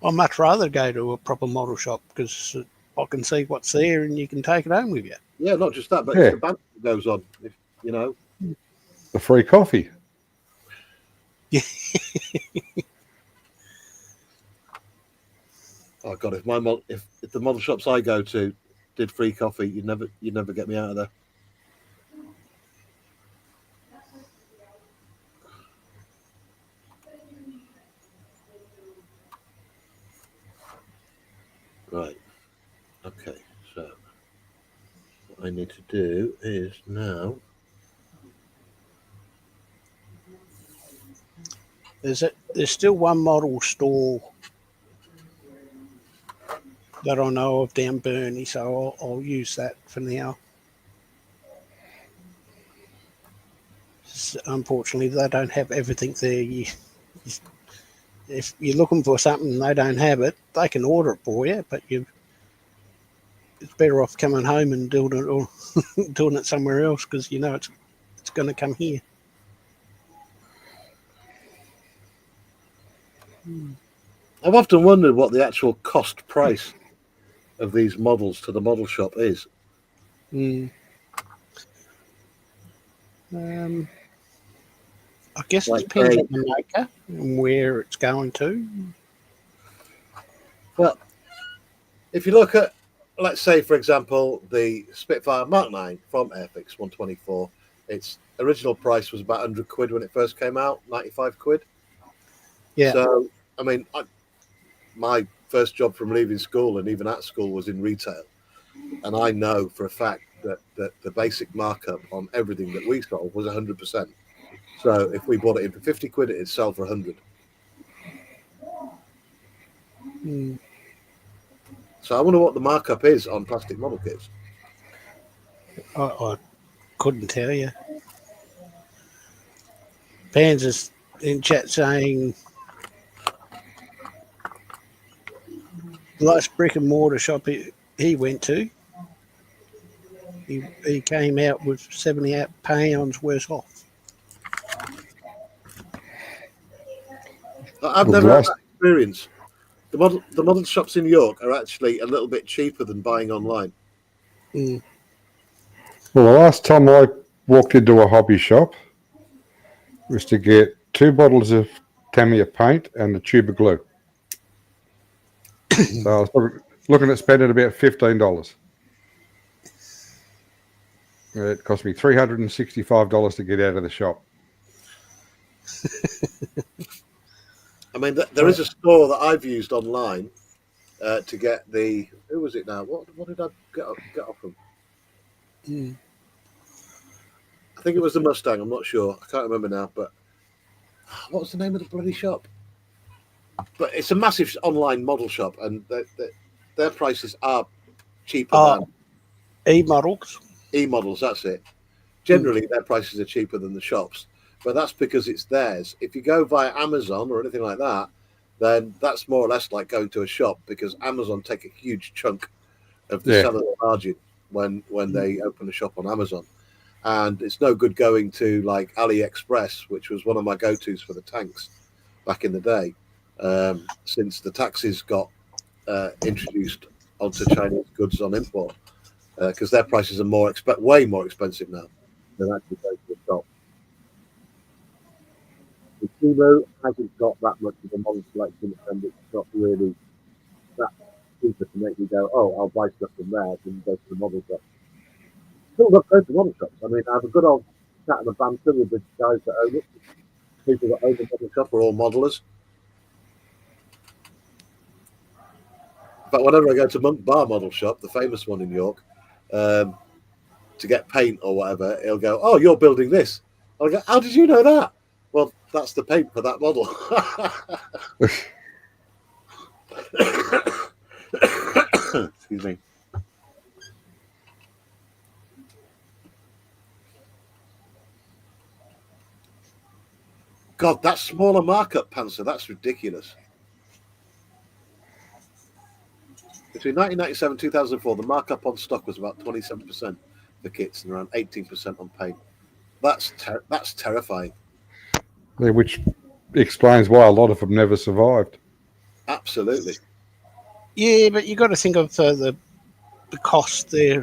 B: I'd much rather go to a proper model shop because I can see what's there, and you can take it home with you.
A: Yeah, not just that, but
C: Yeah.
A: it's the banter that goes on. If, you know,
C: The free coffee.
A: oh god, if the model shops I go to did free coffee, you'd never get me out of there. Right. Okay. So what I need to do is now.
B: There's still one model store that I know of down Burnie, so I'll use that for now. Unfortunately, they don't have everything there. If you're looking for something and they don't have it, they can order it for you, but it's better off coming home and doing it or doing it somewhere else because you know it's going to come here.
A: I've often wondered what the actual cost price of these models to the model shop is.
B: I guess it
A: Like,
B: depends on the maker and where it's going to.
A: Well, if you look at, let's say, for example, the Spitfire Mark 9 from Airfix 124, its original price was about 100 quid when it first came out, 95 quid.
B: Yeah.
A: So, I mean, my first job from leaving school and even at school was in retail. And I know for a fact that the basic markup on everything that we sold was 100%. So if we bought it in for 50 quid, it'd sell for 100. So I wonder what the markup is on plastic model kits.
B: I couldn't tell you. Panzer's in chat saying the last brick and mortar shop he went to, he came out with £78 worth off.
A: I've
C: Well,
A: never had
C: last-
A: that experience. The model shops in York are actually a little bit cheaper than buying online.
C: Well, the last time I walked into a hobby shop was to get 2 bottles of Tamiya paint and a tube of glue. So I was looking at spending about $15. It cost me $365 to get out of the shop.
A: I mean, there is a store that I've used online to get the. Who was it now? What did I get off them? I think it was the Mustang. I'm not sure. I can't remember now. But what was the name of the bloody shop? But it's a massive online model shop, and their prices are cheaper than
B: E-models.
A: E-models. That's it. Generally, their prices are cheaper than the shops, but that's because it's theirs. If you go via Amazon or anything like that, then that's more or less like going to a shop because Amazon take a huge chunk of the seller's margin when they open a shop on Amazon. And it's no good going to like AliExpress, which was one of my go-tos for the tanks back in the day, since the taxes got introduced onto Chinese goods on import, because their prices are way more expensive now than actually going to the shop. The Timo hasn't got that much of a model selection, and it's not really that cheaper to make me go, oh, I'll buy stuff from there and go to the model shop. Still love going to model shops. I mean, I have a good old chat and a banter with the guys that own it. People that own the model shop are all modelers. But whenever I go to Monk Bar Model Shop, the famous one in York, to get paint or whatever, he'll go, "Oh, you're building this." I'll go, "How did you know that?" Well, that's the paint for that model. Excuse me. God, that smaller markup, Panzer, that's ridiculous. Between 1997 and 2004, the markup on stock was about 27% for kits and around 18% on paint. That's terrifying.
C: Yeah, which explains why a lot of them never survived.
A: Absolutely.
B: Yeah, but you got to think of the the cost they're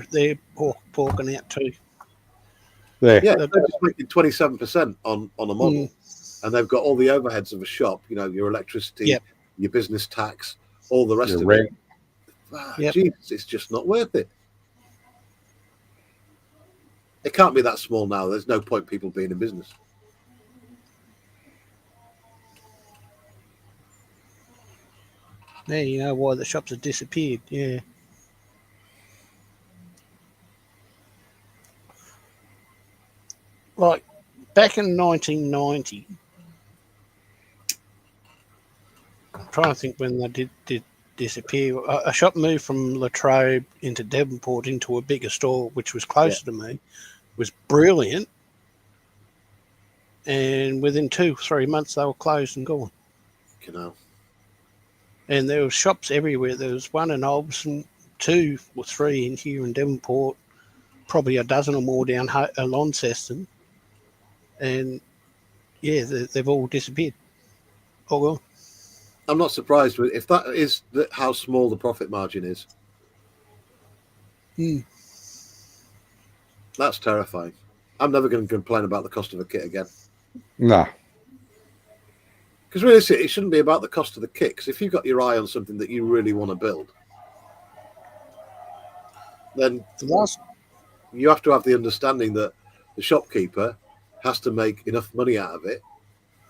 B: porking out too.
C: There.
A: Yeah, they're just making 27% on a model, and they've got all the overheads of a shop. You know, your electricity,
B: Yep.
A: your business tax, all the rest
C: Your
A: of
C: rent.
A: it. Ah,
B: Yep.
A: Jesus, it's just not worth it. It can't be that small now. There's no point people being in business.
B: Yeah, you know why the shops have disappeared. Yeah. Like back in 1990, I'm trying to think when they did disappear. A shop moved from Latrobe into Devonport into a bigger store, which was closer to me. Was brilliant. And within 2-3 months, they were closed and gone.
A: You know.
B: And there were shops everywhere. There was one in Olbson, 2 or 3 in here in Devonport, probably a dozen or more down Launceston. And yeah, they've all disappeared. All gone.
A: I'm not surprised if that is how small the profit margin is. That's terrifying. I'm never going to complain about the cost of a kit again.
C: Nah.
A: Because really, it shouldn't be about the cost of the kit. Because if you've got your eye on something that you really want to build, then you have to have the understanding that the shopkeeper has to make enough money out of it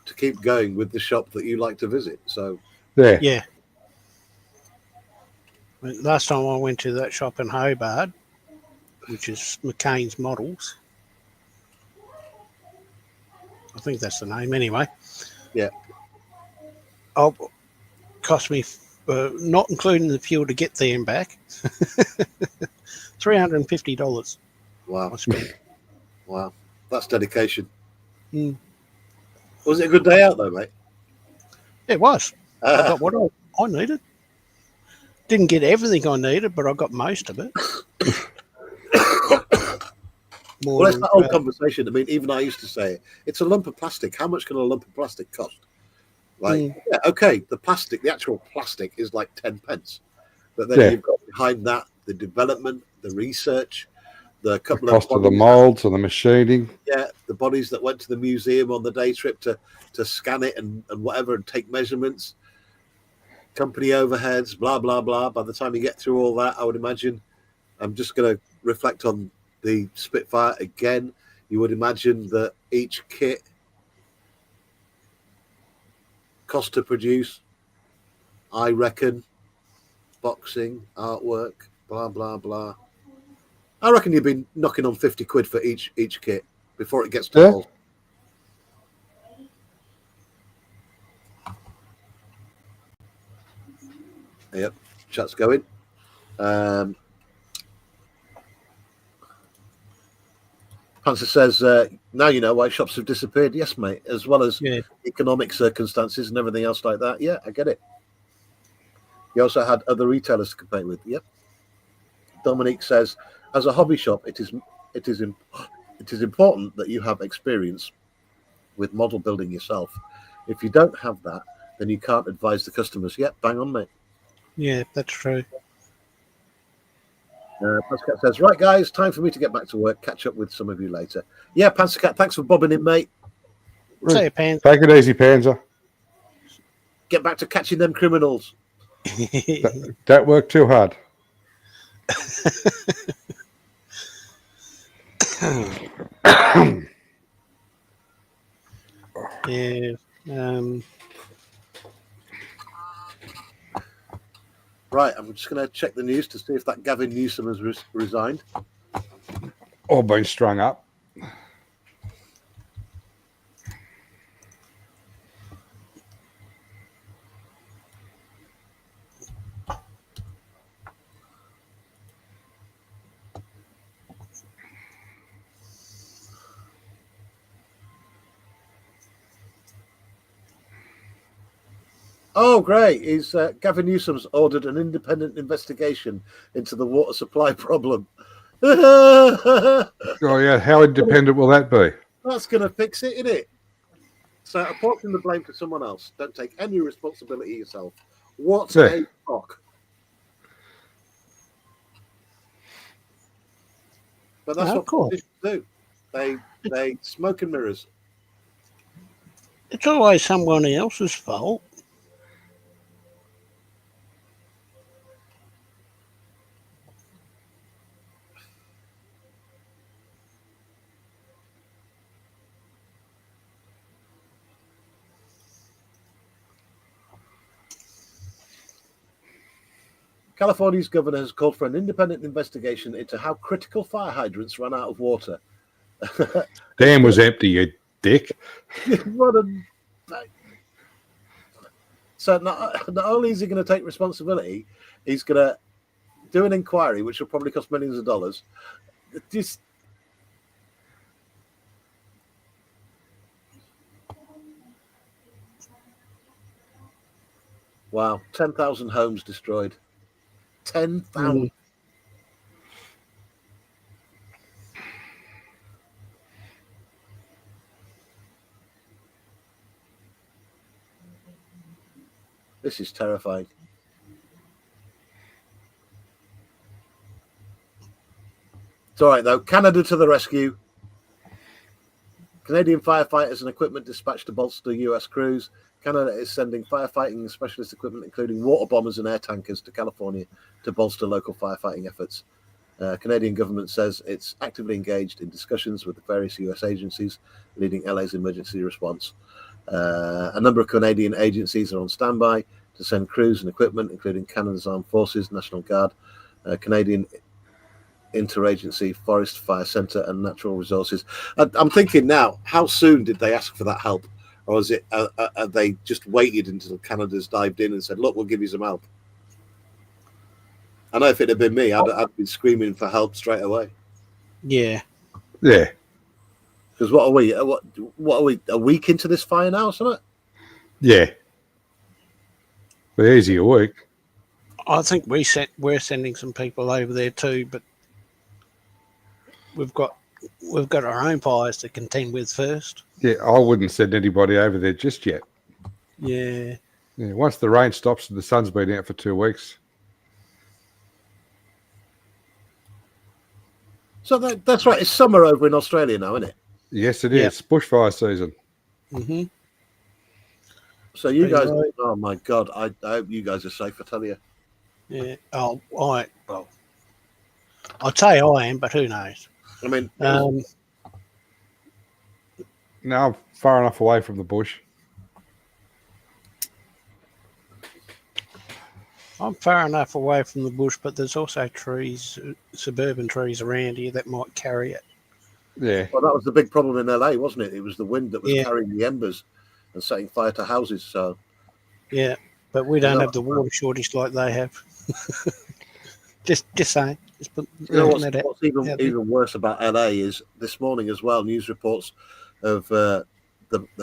A: to keep going with the shop that you like to visit. So
C: There.
B: Yeah. Last time I went to that shop in Hobart, which is McCain's Models. I think that's the name anyway.
A: Yeah.
B: Oh, cost me, not including the fuel to get there and back, $350.
A: Wow.
B: I spent.
A: Wow. That's dedication.
B: Mm.
A: Was it a good day out though, mate?
B: It was. I got what I needed. Didn't get everything I needed, but I got most of it.
A: Well, it's that old conversation. I mean, even I used to say it. It's a lump of plastic. How much can a lump of plastic cost? Like, yeah, okay, the plastic, the actual plastic is like 10 pence. But then you've got behind that the development, the research, the
C: cost of the molds and the machining.
A: Yeah, the bodies that went to the museum on the day trip to scan it and whatever and take measurements, company overheads, blah, blah, blah. By the time you get through all that, I would imagine, I'm just going to reflect on the Spitfire again. You would imagine that each kit cost to produce, I reckon, boxing, artwork, blah, blah, blah. I reckon you've been knocking on 50 quid for each kit before it gets to Hull. Yep, chat's going. Panzer says, now you know why shops have disappeared. Yes, mate, as well as economic circumstances and everything else like that. Yeah, I get it. You also had other retailers to compete with. Yep. Dominique says, as a hobby shop, it is important that you have experience with model building yourself. If you don't have that, then you can't advise the customers. Yep, bang on, mate.
B: Yeah, that's true.
A: Panzercat says, right, guys, time for me to get back to work. Catch up with some of you later. Yeah, Panzercat, thanks for bobbing in, mate.
B: See you, Panzer.
C: Take it easy, Panzer.
A: Get back to catching them criminals.
C: Don't work too hard.
B: Yeah.
A: Right, I'm just going to check the news to see if that Gavin Newsom has resigned.
C: Or been strung up.
A: Oh, great. Gavin Newsom's ordered an independent investigation into the water supply problem.
C: Oh, yeah. How independent will that be?
A: That's going to fix it, isn't it? So, apportion the blame to someone else. Don't take any responsibility yourself. What a cock. But that's
B: No,
A: what
B: of course.
A: politicians do. They smoke and mirrors.
B: It's always someone else's fault.
A: California's governor has called for an independent investigation into how critical fire hydrants ran out of water.
C: Dam was empty, you dick.
A: What a... So not only is he going to take responsibility, he's going to do an inquiry, which will probably cost millions of dollars. Just wow, 10,000 homes destroyed. 10,000. This is terrifying. It's all right, though. Canada to the rescue. Canadian firefighters and equipment dispatched to bolster US crews. Canada is sending firefighting and specialist equipment, including water bombers and air tankers, to California to bolster local firefighting efforts. Canadian government says it's actively engaged in discussions with the various US agencies leading LA's emergency response. A number of Canadian agencies are on standby to send crews and equipment, including Canada's Armed Forces, National Guard, Canadian Interagency Forest Fire Centre, and Natural Resources. I'm thinking now, how soon did they ask for that help? Or is it they just waited until Canada's dived in and said, look, we'll give you some help? I know if it had been me, I'd been screaming for help straight away.
B: Yeah.
C: Yeah.
A: Because what are we? What are we? A week into this fire now, or something?
C: Yeah. But easy a week.
B: I think we're sending some people over there too, but we've got our own fires to contend with first.
C: Yeah, I wouldn't send anybody over there just yet.
B: Yeah.
C: Yeah. Once the rain stops and the sun's been out for 2 weeks.
A: So that's right. It's summer over in Australia now, isn't it?
C: Yes, it is. Bushfire season.
B: Mm-hmm.
A: So you guys, oh my God, I hope you guys are safe, I tell you.
B: Yeah. Oh, I'd say I am, but who knows?
A: I mean,
C: no, I'm far enough away from the bush.
B: I'm far enough away from the bush, but there's also trees, suburban trees around here that might carry it.
C: Yeah.
A: Well, that was the big problem in LA, wasn't it? It was the wind that was carrying the embers and setting fire to houses. So.
B: Yeah, but we don't have the water shortage like they have. just saying. Just put,
A: what's even worse about LA is this morning as well, news reports of the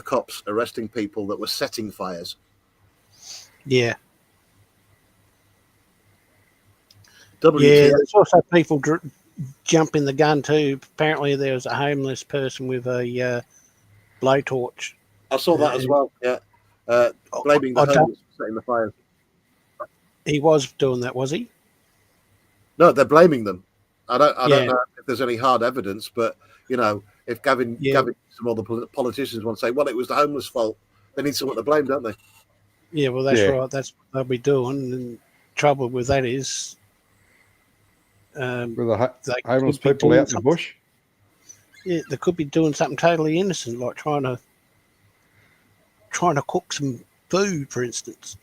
A: cops arresting people that were setting fires.
B: Yeah. There's also people jumping the gun too. Apparently there was a homeless person with a blowtorch.
A: I saw that as well, yeah. Blaming the homeless for setting the fires.
B: He was doing that, was he?
A: No, they're blaming them. I don't know if there's any hard evidence, but you know, if Gavin, some other politicians want to say, well, it was the homeless fault, they need someone to blame, don't they?
B: Yeah, well, that's right. That's what they'll be doing. And trouble with that is,
C: with the homeless people out in the bush.
B: Yeah, they could be doing something totally innocent, like trying to cook some food, for instance.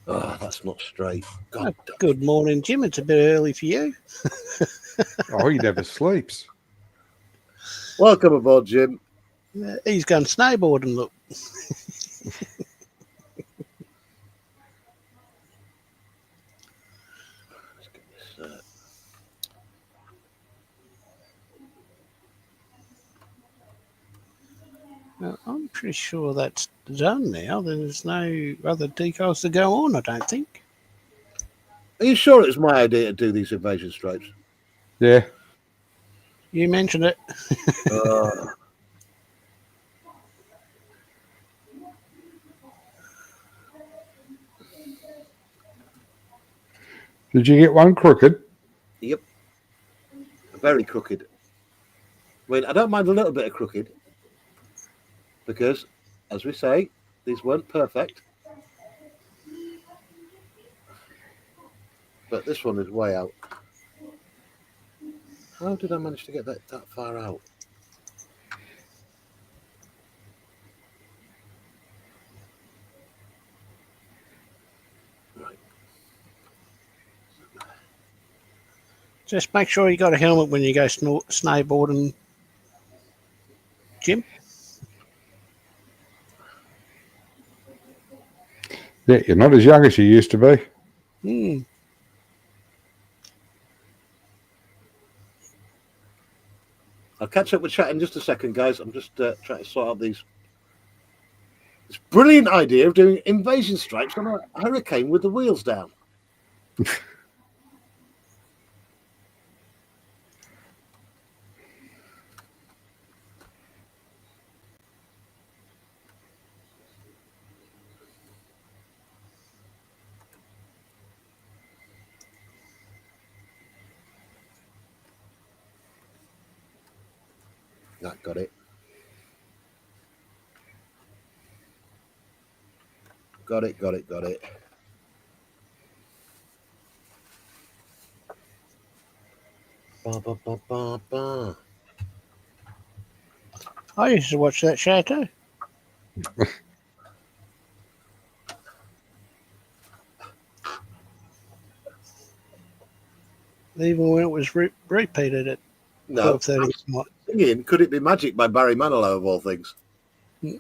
A: Oh, that's not straight. God.
B: Good morning, Jim. It's a bit early for you.
C: Oh, he never sleeps.
A: Welcome aboard, Jim.
B: He's gone snowboarding, look. I'm pretty sure that's done now. There's no other decals to go on, I don't think.
A: Are you sure it was my idea to do these invasion stripes?
C: Yeah.
B: You mentioned it.
C: Did you get one crooked?
A: Yep. Very crooked. I mean, I don't mind a little bit of crooked because, as we say, these weren't perfect. But this one is way out. How did I manage to get that far out? Right.
B: Just make sure you got a helmet when you go snowboarding, Jim.
C: Yeah, you're not as young as you used to be.
B: Hmm.
A: I'll catch up with chat in just a second, guys. I'm just trying to sort out this brilliant idea of doing invasion stripes on a hurricane with the wheels down. That got it. Got it. Ba, ba, ba, ba, ba.
B: I used to watch that show too. Even when it was repeated at
A: No.
B: 12:30.
A: Singing Could It Be Magic by Barry Manilow, of all things.
B: Well,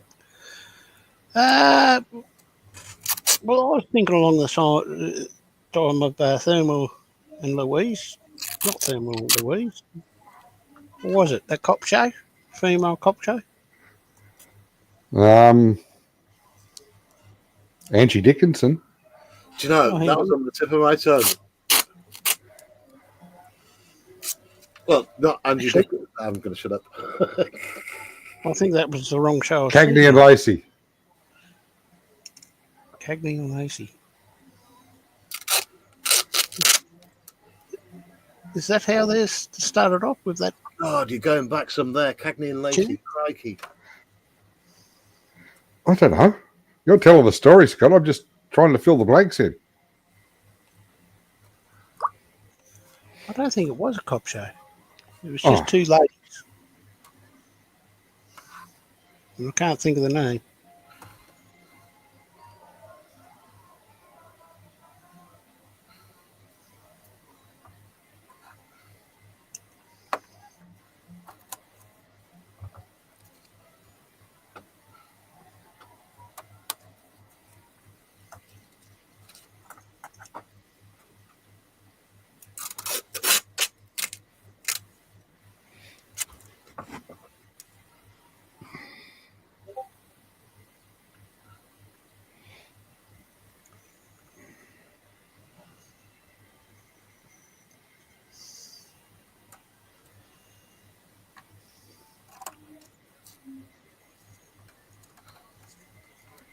B: I was thinking along the time of Thermal and Louise. Not Thermal and Louise. What was it? That cop show? Female cop show?
C: Angie Dickinson.
A: Do you know,
B: Oh,
A: that was on the tip of my tongue. Well, not Angie Dickinson. I'm going to shut up.
B: I think that was the wrong show.
C: Cagney and Lacey.
B: Cagney and Lacey. Is that how they started off with that?
A: God, you're going back some there. Cagney and Lacey. Crikey.
C: I don't know. You're telling the story, Scott. I'm just trying to fill the blanks in.
B: I don't think it was a cop show. It was just two ladies. And I can't think of the name.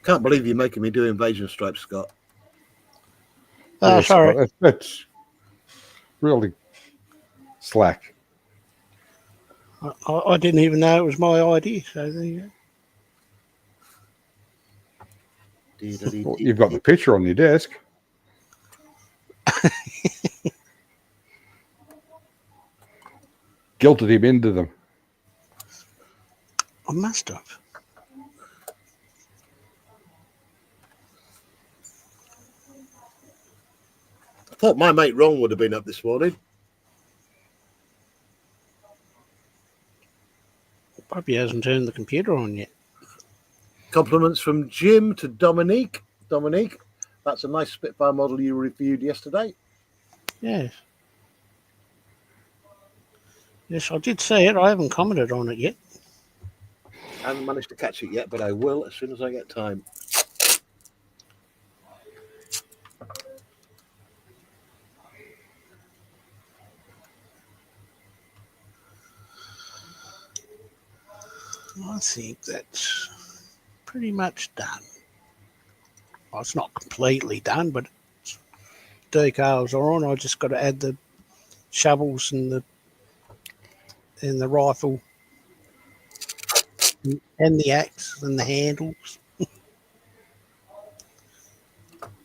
A: Can't believe you're making me do Invasion Stripes, Scott.
B: Oh,
C: Yeah,
B: sorry.
C: Scott, that's really slack.
B: I didn't even know it was my idea. So there you go.
C: Well, you've got the picture on your desk. Guilted him into them.
B: I must have.
A: I thought my mate Ron would have been up this morning.
B: Probably hasn't turned the computer on yet.
A: Compliments from Jim to Dominique. Dominique, that's a nice Spitfire model you reviewed yesterday.
B: Yes. Yes, I did see it. I haven't commented on it yet.
A: I haven't managed to catch it yet, but I will as soon as I get time.
B: I think that's pretty much done. Well, it's not completely done, but decals are on. I just got to add the shovels and the rifle and the axe and the handles,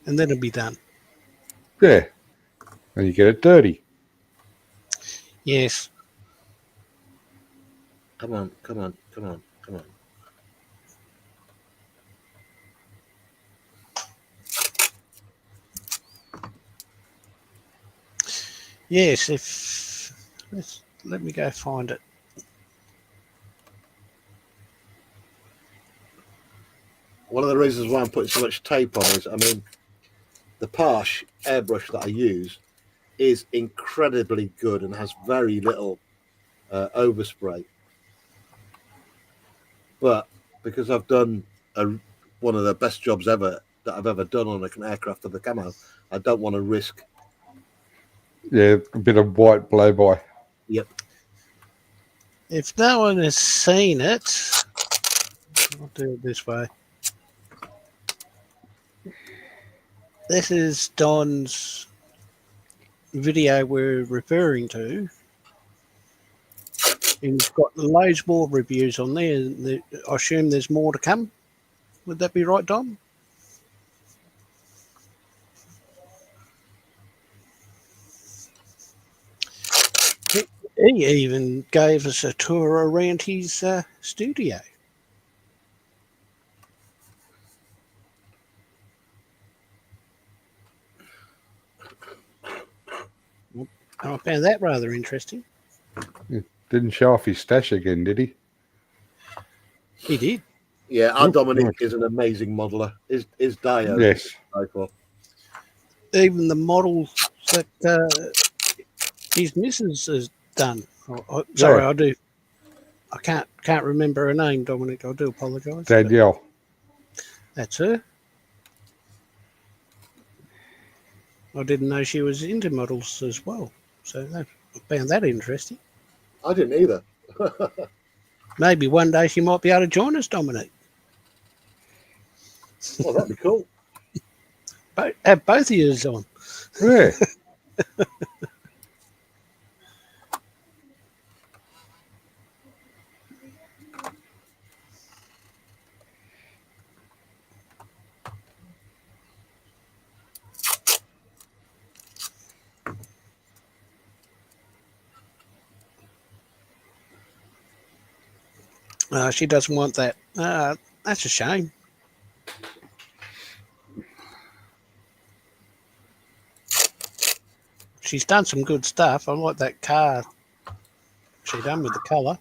B: and then it'll be done.
C: Yeah. And you get it dirty.
B: Yes.
A: Come on, come on, come on, come on.
B: Yes, let me go find it.
A: One of the reasons why I'm putting so much tape on is, I mean, the Parsh airbrush that I use is incredibly good and has very little overspray. But because I've done one of the best jobs ever that I've ever done on an aircraft of the camo, I don't want to risk.
C: Yeah, a bit of white blow-by.
A: Yep.
B: If no one has seen it, I'll do it this way. This is Don's video we're referring to. And he's got loads more reviews on there. I assume there's more to come. Would that be right, Don? He even gave us a tour around his studio. And I found that rather interesting.
C: Didn't show off his stash again, did he?
B: He did.
A: Yeah, our
C: Ooh,
A: Dominic
C: nice.
A: is an amazing modeler. His diode.
C: Yes.
B: Even the models that his missus has done. Sorry,
C: Yeah.
B: I can't remember her name, Dominic. I do apologise.
C: Danielle.
B: That's her. I didn't know she was into models as well. So I found that interesting.
A: I didn't either.
B: Maybe one day she might be able to join us, Dominic.
A: Well, that'd be cool.
B: Have both of you on.
C: Yeah.
B: She doesn't want that. That's a shame. She's done some good stuff. I like that car she done with the colour.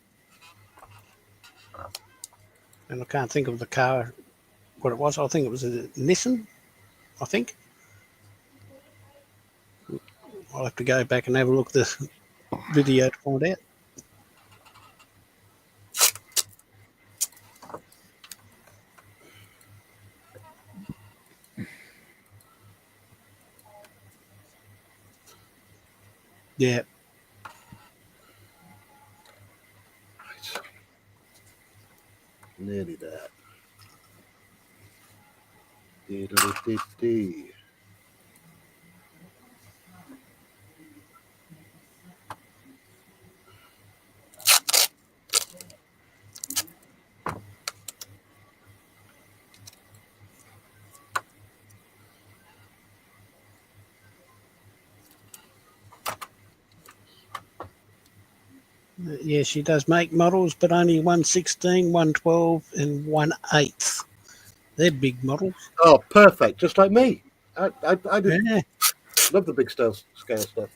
B: And I can't think of the car, what it was. I think it was a Nissan, I think. I'll have to go back and have a look at the video to find out. Yeah.
A: Right. Nearly there. Dee-da-dee-dee-dee.
B: Yeah, she does make models, but only 116, 112, and 1/8. They're big models.
A: Oh, perfect. Just like me. I did
B: Yeah.
A: love the big scale stuff.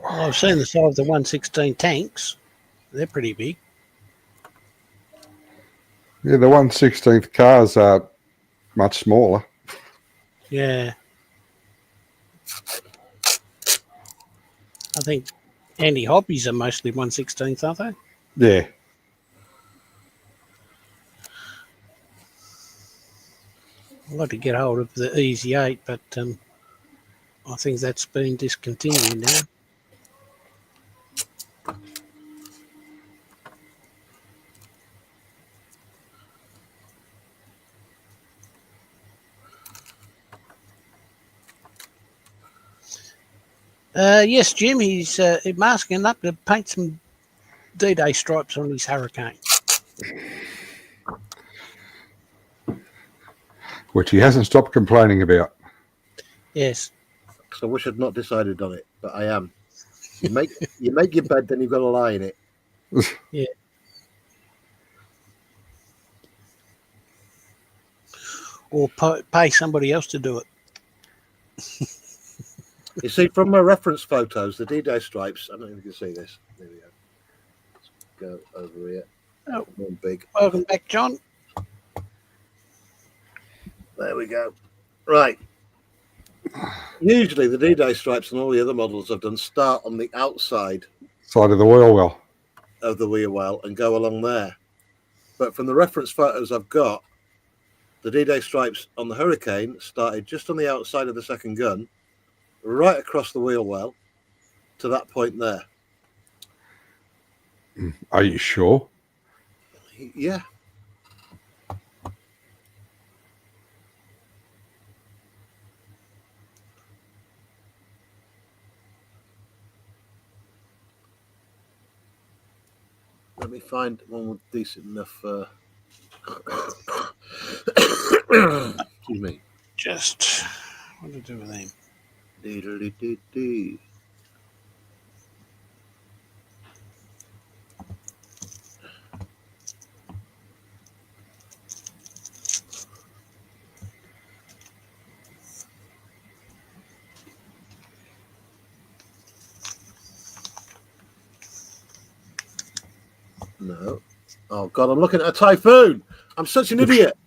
B: Well, I've seen the size of the 116 tanks. They're pretty big.
C: Yeah, the 1/16th cars are much smaller.
B: Yeah. I think Andy Hobbies are mostly 1/16th, aren't they?
C: Yeah.
B: I'd like to get hold of the Easy 8, but I think that's been discontinued now. Yes, Jim, he's masking up to paint some D-Day stripes on his Hurricane.
C: Which he hasn't stopped complaining about.
B: Yes.
A: So I wish I'd not decided on it, but I am. You make your bed, then you've got to lie in it.
B: Yeah. Or pay somebody else to do it.
A: You see, from my reference photos, the D-Day stripes. I don't know if you can see this. There we go. Let's go over here.
B: Oh.
A: One big.
B: Welcome back, John.
A: There we go. Right. Usually, the D-Day stripes and all the other models I've done start on the outside
C: Side of the wheel well.
A: of the wheel well and go along there. But from the reference photos I've got, the D-Day stripes on the Hurricane started just on the outside of the second gun, right across the wheel well to that point there.
C: Are you sure?
A: Yeah. Let me find one with decent enough. Excuse me.
B: Just what to do with him?
A: Dee-dee-dee-dee. No. Oh God, I'm looking at a typhoon. I'm such an idiot.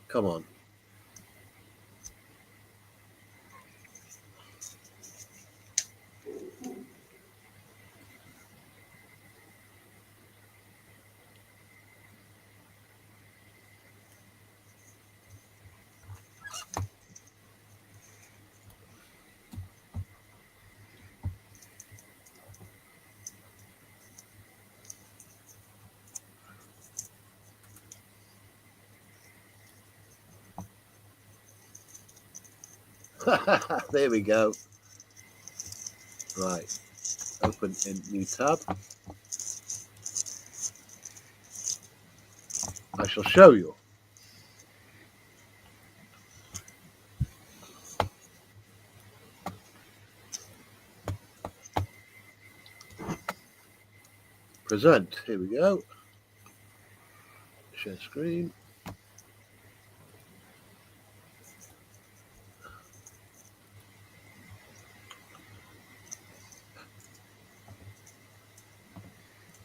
A: Come on. There we go. Right. Open in new tab. I shall show you. Present. Here we go. Share screen.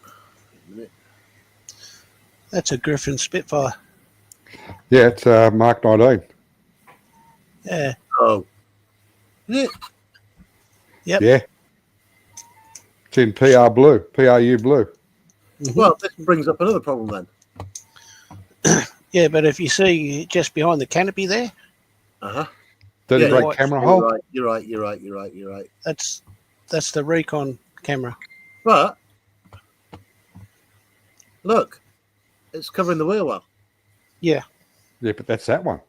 A: Wait a minute.
B: That's a Griffin Spitfire.
C: Yeah, it's Mark 19.
B: Yeah.
A: Oh. Is it?
B: Yep.
C: Yeah. It's in PR blue, PRU blue.
B: Mhm.
A: Well, this brings up another problem then.
B: Yeah, but if you see just behind the canopy there,
A: Uh-huh.
C: Dirty
A: Yeah,
C: Great
B: right.
C: camera
A: You're
C: hole.
A: right. You're right. You're right. You're right. You're right.
B: that's the Recon camera.
A: But look, it's covering the wheel well.
B: Yeah.
C: Yeah, but that's that one.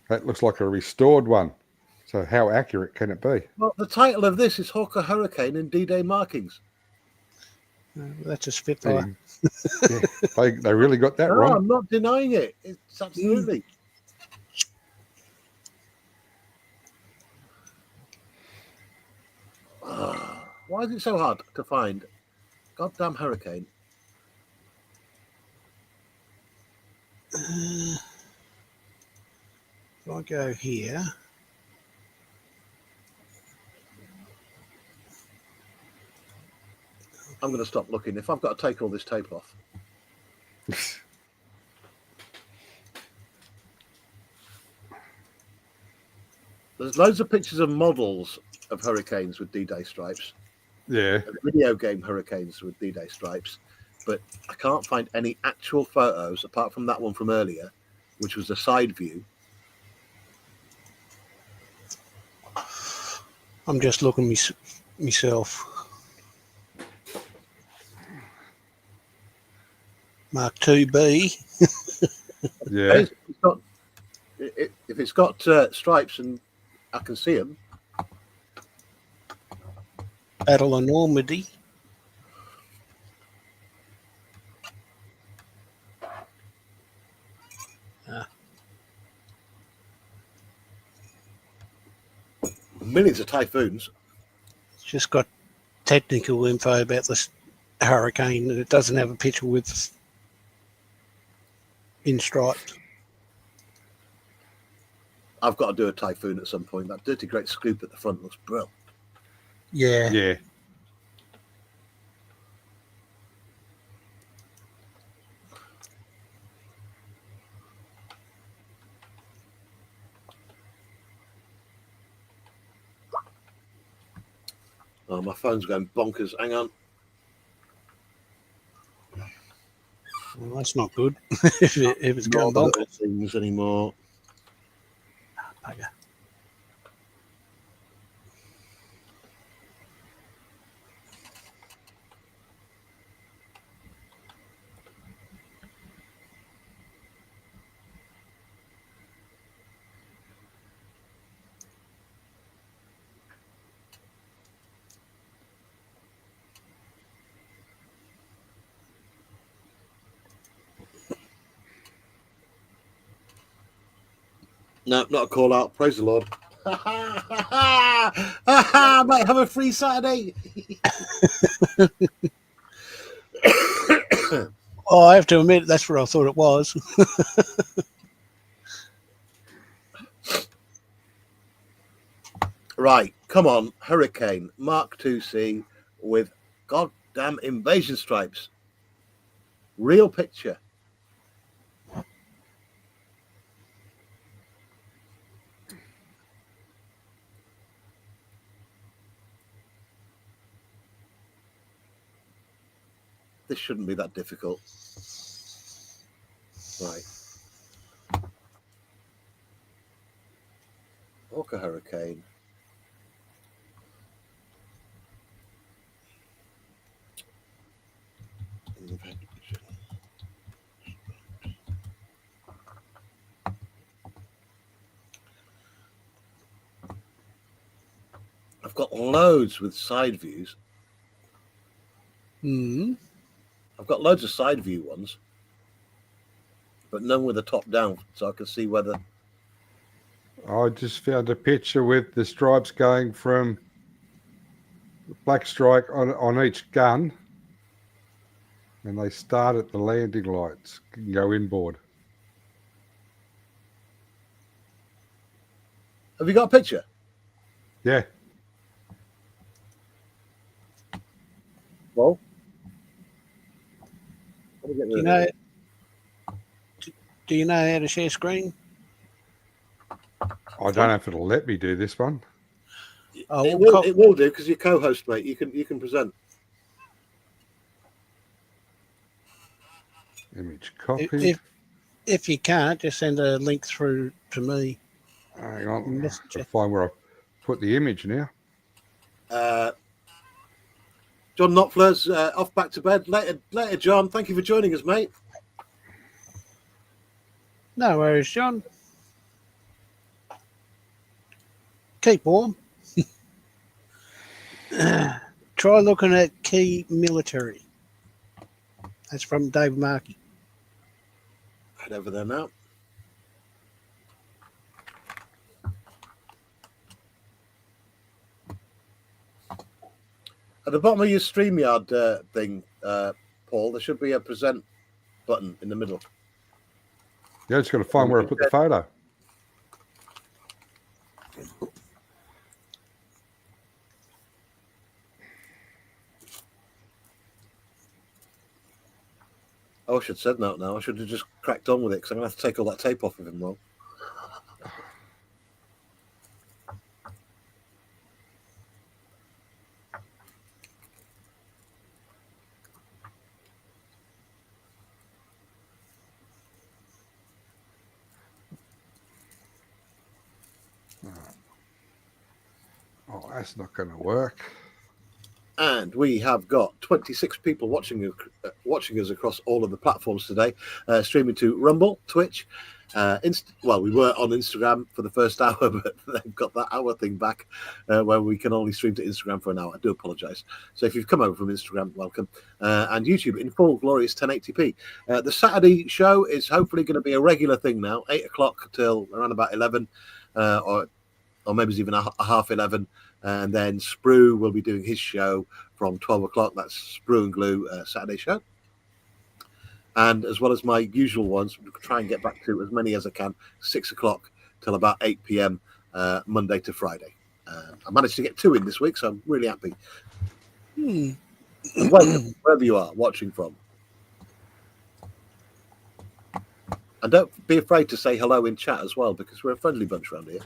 C: That looks like a restored one. So how accurate can it be?
A: Well, the title of this is Hawker Hurricane and D-Day markings.
B: That's a Spitfire.
C: Yeah, they really got that
A: No,
C: wrong.
A: I'm not denying it. It's absolutely. Why is it so hard to find? Goddamn Hurricane.
B: If I go here,
A: I'm going to stop looking. If I've got to take all this tape off. There's loads of pictures of models of Hurricanes with D-Day stripes.
C: Yeah.
A: And video game Hurricanes with D-Day stripes. But I can't find any actual photos apart from that one from earlier, which was a side view.
B: I'm just looking myself. Mark 2B.
C: Yeah.
A: If it's got stripes and I can see them,
B: Battle of Normandy.
A: millions of typhoons.
B: It's just got technical info about this hurricane. It doesn't have a picture with in stripes.
A: I've got to do a typhoon at some point. That dirty great scoop at the front looks brilliant.
B: Yeah.
C: Yeah.
A: Oh, my phone's going bonkers. Hang on.
B: Well, that's not good. if it's going
A: Not little
B: bonkers.
A: things anymore.
B: Bugger.
A: No, not a call out. Praise the Lord. I might have a free Saturday.
B: Oh, I have to admit, that's what I thought it was.
A: Right, come on, Hurricane Mark 2C with goddamn invasion stripes. Real picture. This shouldn't be that difficult. Right. Orca Hurricane. I've got loads with side views. I've got loads of side view ones, but none with the top down, so I can see whether.
C: I just found a picture with the stripes going from the black strike on each gun, and they start at the landing lights. Can go inboard.
A: Have you got a picture?
C: Yeah.
A: Well,
B: Do you know? Do you know how to share screen?
C: I don't know if it'll let me do this one.
B: Oh,
A: it will do because you're co-host, mate. You can present.
C: Image copy.
B: If you can't, just send a link through to me.
C: Hang on.
B: Messenger.
C: I'll find where I put the image now.
A: John Knopfler's off back to bed. Later, John. Thank you for joining us, mate.
B: No worries, John. Keep warm. Try looking at Key Military. That's from Dave Markey.
A: Head over there now. At the bottom of your StreamYard thing, Paul, there should be a present button in the middle.
C: Yeah, just got to find where I put the photo.
A: Oh, I should have said that now. I should have just cracked on with it because I'm going to have to take all that tape off of him, Rob.
C: Oh, that's not going to work.
A: And we have got 26 people watching us across all of the platforms today, streaming to Rumble, Twitch. Well, we were on Instagram for the first hour, but they've got that hour thing back where we can only stream to Instagram for an hour. I do apologise. So if you've come over from Instagram, welcome. And YouTube in full glorious 1080p. The Saturday show is hopefully going to be a regular thing now, 8 o'clock till around about 11, or maybe it's even a half 11. And then Sprue will be doing his show from 12 o'clock. That's Sprue and Glue Saturday show. And as well as my usual ones, we'll try and get back to as many as I can, 6 o'clock till about 8 p.m. Monday to Friday. I managed to get 2 in this week, so I'm really happy. And welcome, wherever you are watching from. And don't be afraid to say hello in chat as well, because we're a friendly bunch around here.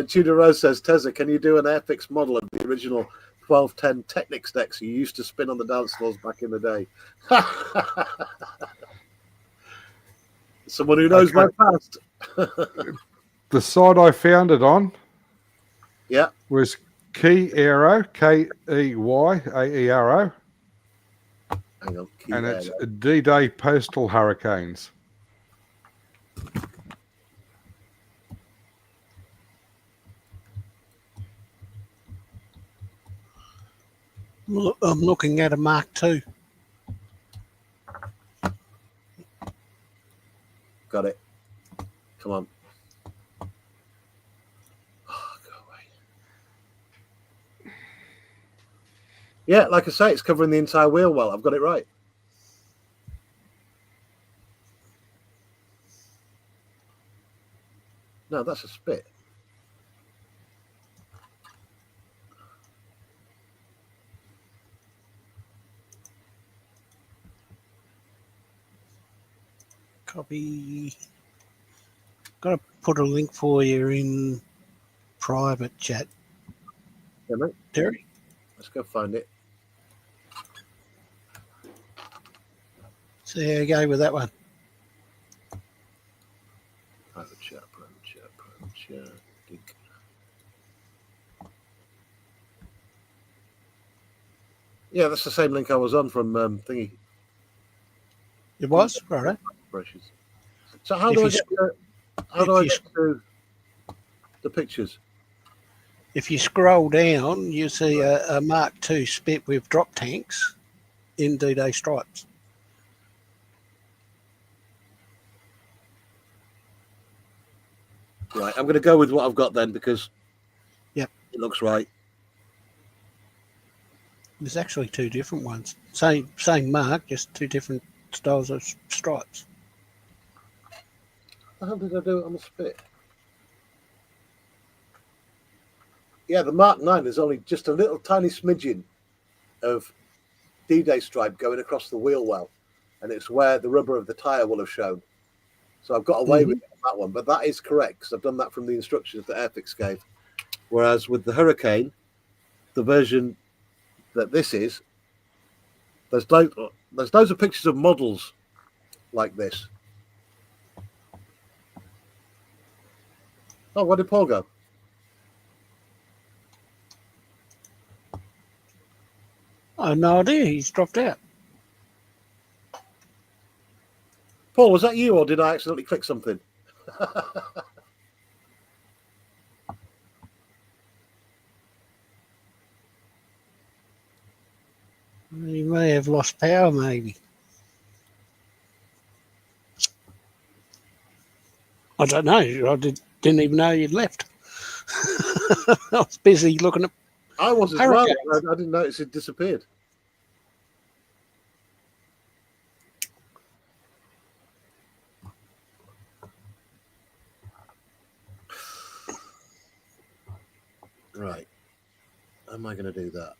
A: Tudor Rose says, Tezza, can you do an Airfix model of the original 1210 Technics decks you used to spin on the dance floors back in the day? Someone who knows my past.
C: The site I found it on was Key Aero, Keyyaero.
A: Hang on.
C: And it's D-Day Postal Hurricanes.
B: I'm looking at a Mark II.
A: Got it. Come on. Oh, go away. Yeah, like I say, it's covering the entire wheel well. I've got it right. No, that's a spit.
B: Copy. Got to put a link for you in private chat.
A: Yeah, mate.
B: Terry?
A: Let's go find it.
B: So how you go with that one?
A: Private chat. Link. Yeah, that's the same link I was on from Thingy.
B: It was? Right.
A: So how do I get to the pictures?
B: If you scroll down, you see a Mark II spit with drop tanks in D-Day stripes.
A: Right, I'm going to go with what I've got then because
B: it
A: looks right.
B: There's actually 2 different ones. Same mark, just 2 different styles of stripes.
A: How did I do it on the spit? Yeah, the Mark 9 is only just a little tiny smidgen of D-Day stripe going across the wheel well, and it's where the rubber of the tyre will have shown. So I've got away with it on that one, but that is correct because I've done that from the instructions that Airfix gave. Whereas with the Hurricane, the version that this is, there's loads of pictures of models like this. Oh, where did Paul go?
B: I have no idea. He's dropped out.
A: Paul, was that you or did I accidentally click something?
B: He may have lost power, maybe. I don't know. I didn't even know you'd left. I was busy looking at.
A: I was as well. I didn't notice it disappeared. Right. How am I going to do that?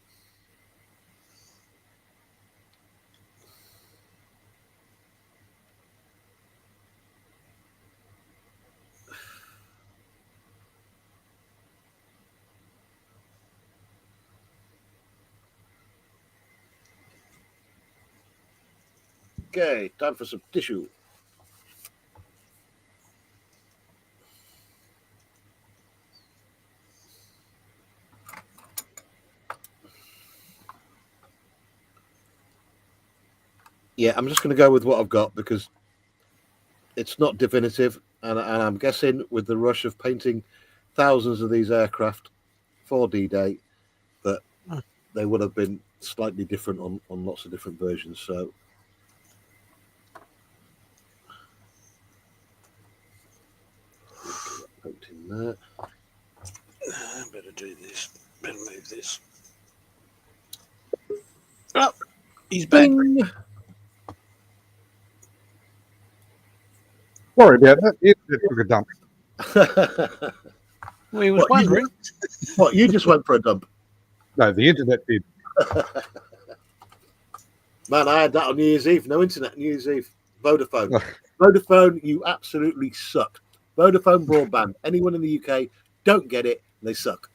A: Okay, time for some tissue. Yeah, I'm just going to go with what I've got because it's not definitive, and I'm guessing with the rush of painting thousands of these aircraft for D-Day that they would have been slightly different on lots of different versions. So painting there.
B: Better do this. Better move this. Oh, he's back.
A: Bing!
C: Sorry about that. It took a dump.
B: We was
A: What,
B: wondering.
A: What, you just went for a dump?
C: No, the internet did.
A: Man, I had that on New Year's Eve. No internet New Year's Eve. Vodafone. Vodafone, you absolutely suck. Vodafone broadband. Anyone in the UK don't get it. They suck.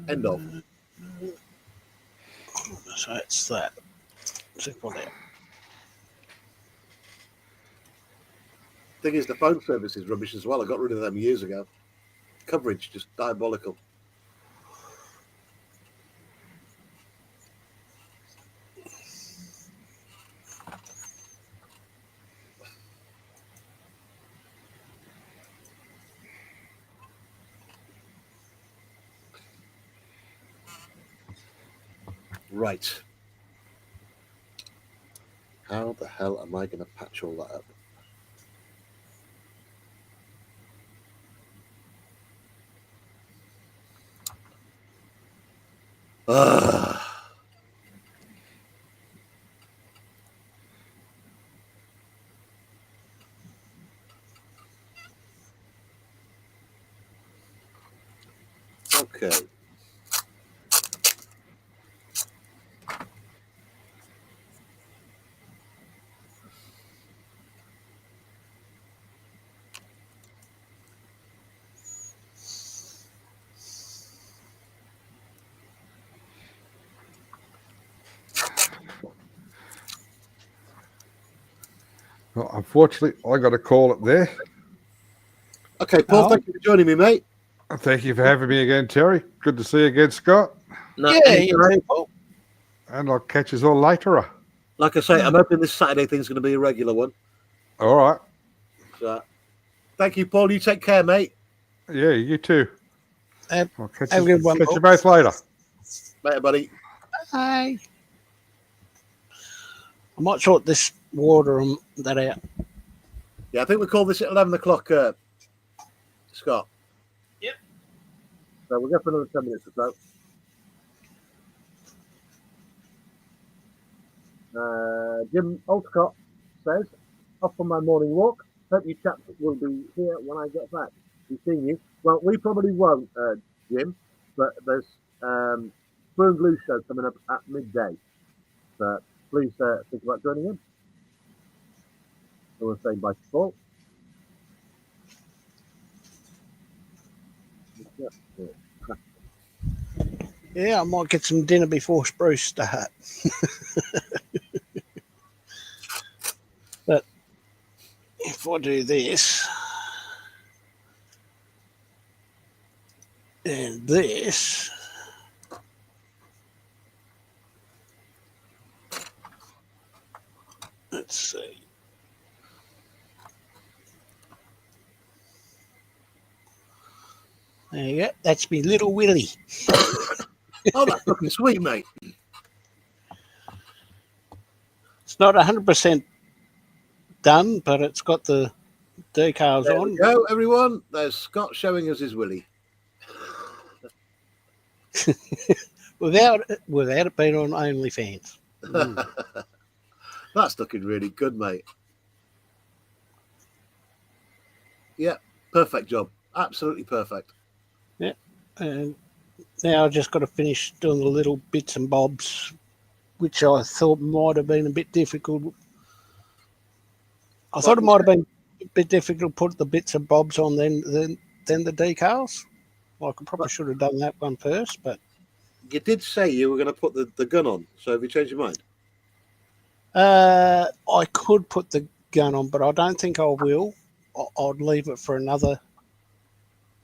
A: End of.
B: So it's that. Simple there.
A: Thing is, the phone service is rubbish as well. I got rid of them years ago. Coverage just diabolical. Right. How the hell am I going to patch all that up? Ah. Okay.
C: Well, unfortunately, I got to call it there.
A: Okay, Paul, thank you for joining me, mate.
C: Thank you for having me again, Terry. Good to see you again, Scott.
A: No,
B: Yeah,
A: anytime.
B: Paul.
C: And I'll catch us all later.
A: Like I say, I'm hoping this Saturday thing's going to be a regular one.
C: All right.
A: So, thank you, Paul. You take care, mate.
C: Yeah, you too.
B: Have
C: I'll catch,
B: a good one,
C: catch
B: Paul.
C: you both later.
A: Later, buddy.
B: Bye. I might sort this water and that out.
A: Yeah, I think we call this at 11 o'clock, Scott.
B: Yep.
A: So we'll go for another 10 minutes or so. Jim Olcott says, off on my morning walk. Hope you chaps will be here when I get back. Be seeing you. Well, we probably won't, Jim, but there's Blue and Blue show coming up at midday. So please think about joining in. I will say bye to Paul.
B: Yeah, I might get some dinner before Spruce start. But if I do this and this, let's see. There you go. That's me little Willie.
A: Oh, that's fucking sweet, mate.
B: It's not 100% done, but it's got the decals
A: There
B: on.
A: we go, everyone. There's Scott showing us his willy.
B: without it being on OnlyFans.
A: That's looking really good, mate. Yeah, perfect job. Absolutely perfect.
B: Yeah. And now I've just got to finish doing the little bits and bobs, which I thought might have been a bit difficult. I thought it might have been a bit difficult to put the bits and bobs on then the decals. Well, I probably should have done that one first, but
A: You did say you were going to put the gun on, so have you changed your mind?
B: I could put the gun on, but I don't think I will. I'd leave it for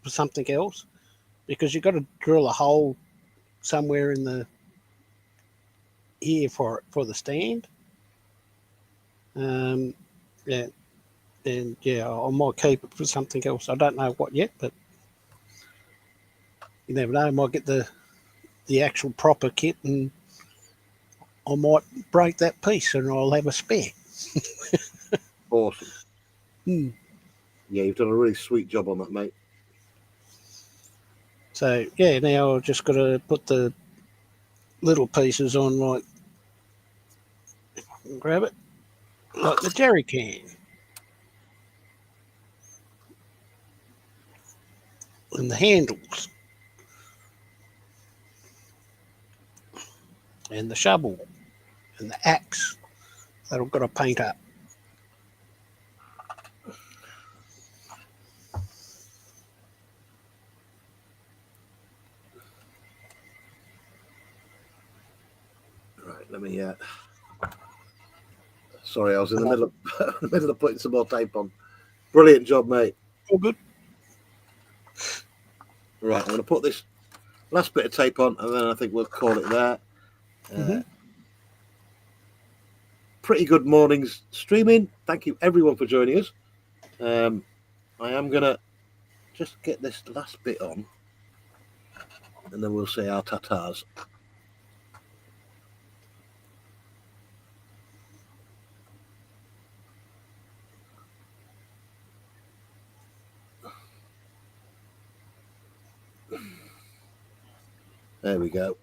B: something else, because you've got to drill a hole somewhere in the here for the stand. Yeah, and yeah, I might keep it for something else. I don't know what yet, but you never know. I might get the actual proper kit, and I might break that piece, and I'll have a spare.
A: Awesome.
B: Hmm.
A: Yeah, you've done a really sweet job on that, mate.
B: So yeah, now I've just got to put the little pieces on, like, if I can grab it, like the jerry can, and the handles, and the shovel, and the axe that I've got to paint up.
A: Right, let me. Sorry, I was in the middle of putting some more tape on. Brilliant job, mate.
B: All good.
A: Right, I'm going to put this last bit of tape on, and then I think we'll call it there. Pretty good morning's streaming. Thank you, everyone, for joining us. I am going to just get this last bit on, and then we'll say our tatars. There we go.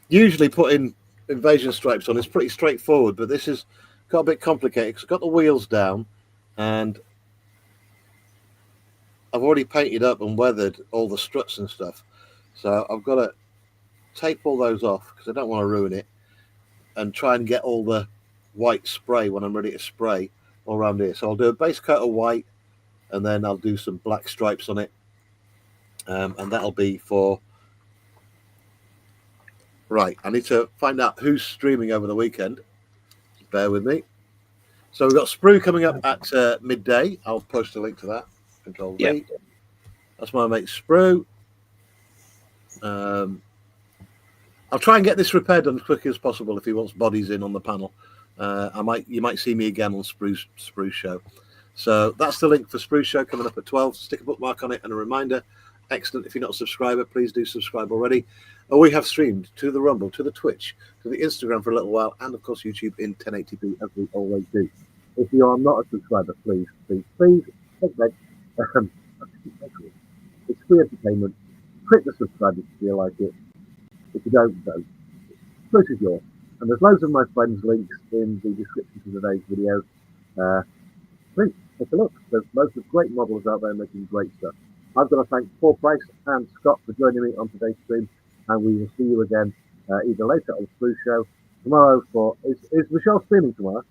A: Usually putting invasion stripes on is pretty straightforward, but this has got a bit complicated because I've got the wheels down, and I've already painted up and weathered all the struts and stuff. So I've got to tape all those off because I don't want to ruin it, and try and get all the white spray when I'm ready to spray all around here. So I'll do a base coat of white, and then I'll do some black stripes on it, and that'll be for... Right, I need to find out who's streaming over the weekend. Bear with me. So we've got Sprue coming up at midday. I'll post a link to that. Control V.
B: Yep.
A: That's my mate Sprue. I'll try and get this repaired done as quickly as possible if he wants bodies in on the panel. You might see me again on Sprue's show. So that's the link for Sprue's show coming up at 12. Stick a bookmark on it and a reminder. Excellent. If you're not a subscriber, please do subscribe already. We have streamed to the Rumble, to the Twitch, to the Instagram for a little while, and of course YouTube in 1080p as we always do. If you are not a subscriber, please take that. It's free entertainment. Click the subscribe if you feel like it. If you don't, though, choice is yours. And there's loads of my friends' links in the description to today's video. Please take a look. There's loads of great models out there making great stuff. I've got to thank Paul Price and Scott for joining me on today's stream, and we will see you again either later on the Spruce show tomorrow. Is Michelle streaming tomorrow?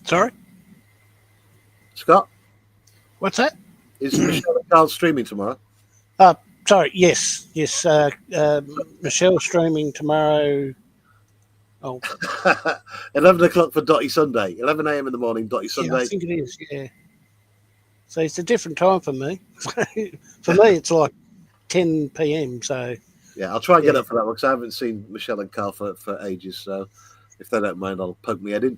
B: Sorry,
A: Scott?
B: what's that?
A: Is Michelle and Carl streaming tomorrow?
B: Sorry, yes. Michelle's streaming tomorrow. Oh,
A: 11 o'clock for Dotty Sunday. 11 a.m. in the morning, Dotty
B: yeah,
A: Sunday.
B: I think it is, yeah. So it's a different time for me. For me, it's like 10 p.m. So
A: yeah, I'll try and get up for that one because I haven't seen Michelle and Carl for ages. So if they don't mind, I'll poke my head in.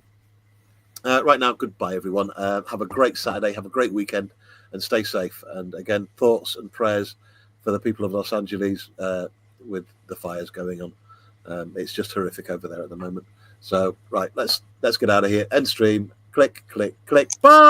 A: Right now, goodbye, everyone. Have a great Saturday. Have a great weekend and stay safe. And again, thoughts and prayers for the people of Los Angeles with the fires going on. It's just horrific over there at the moment. So, right, let's get out of here. End stream. Click, click, click. Bye.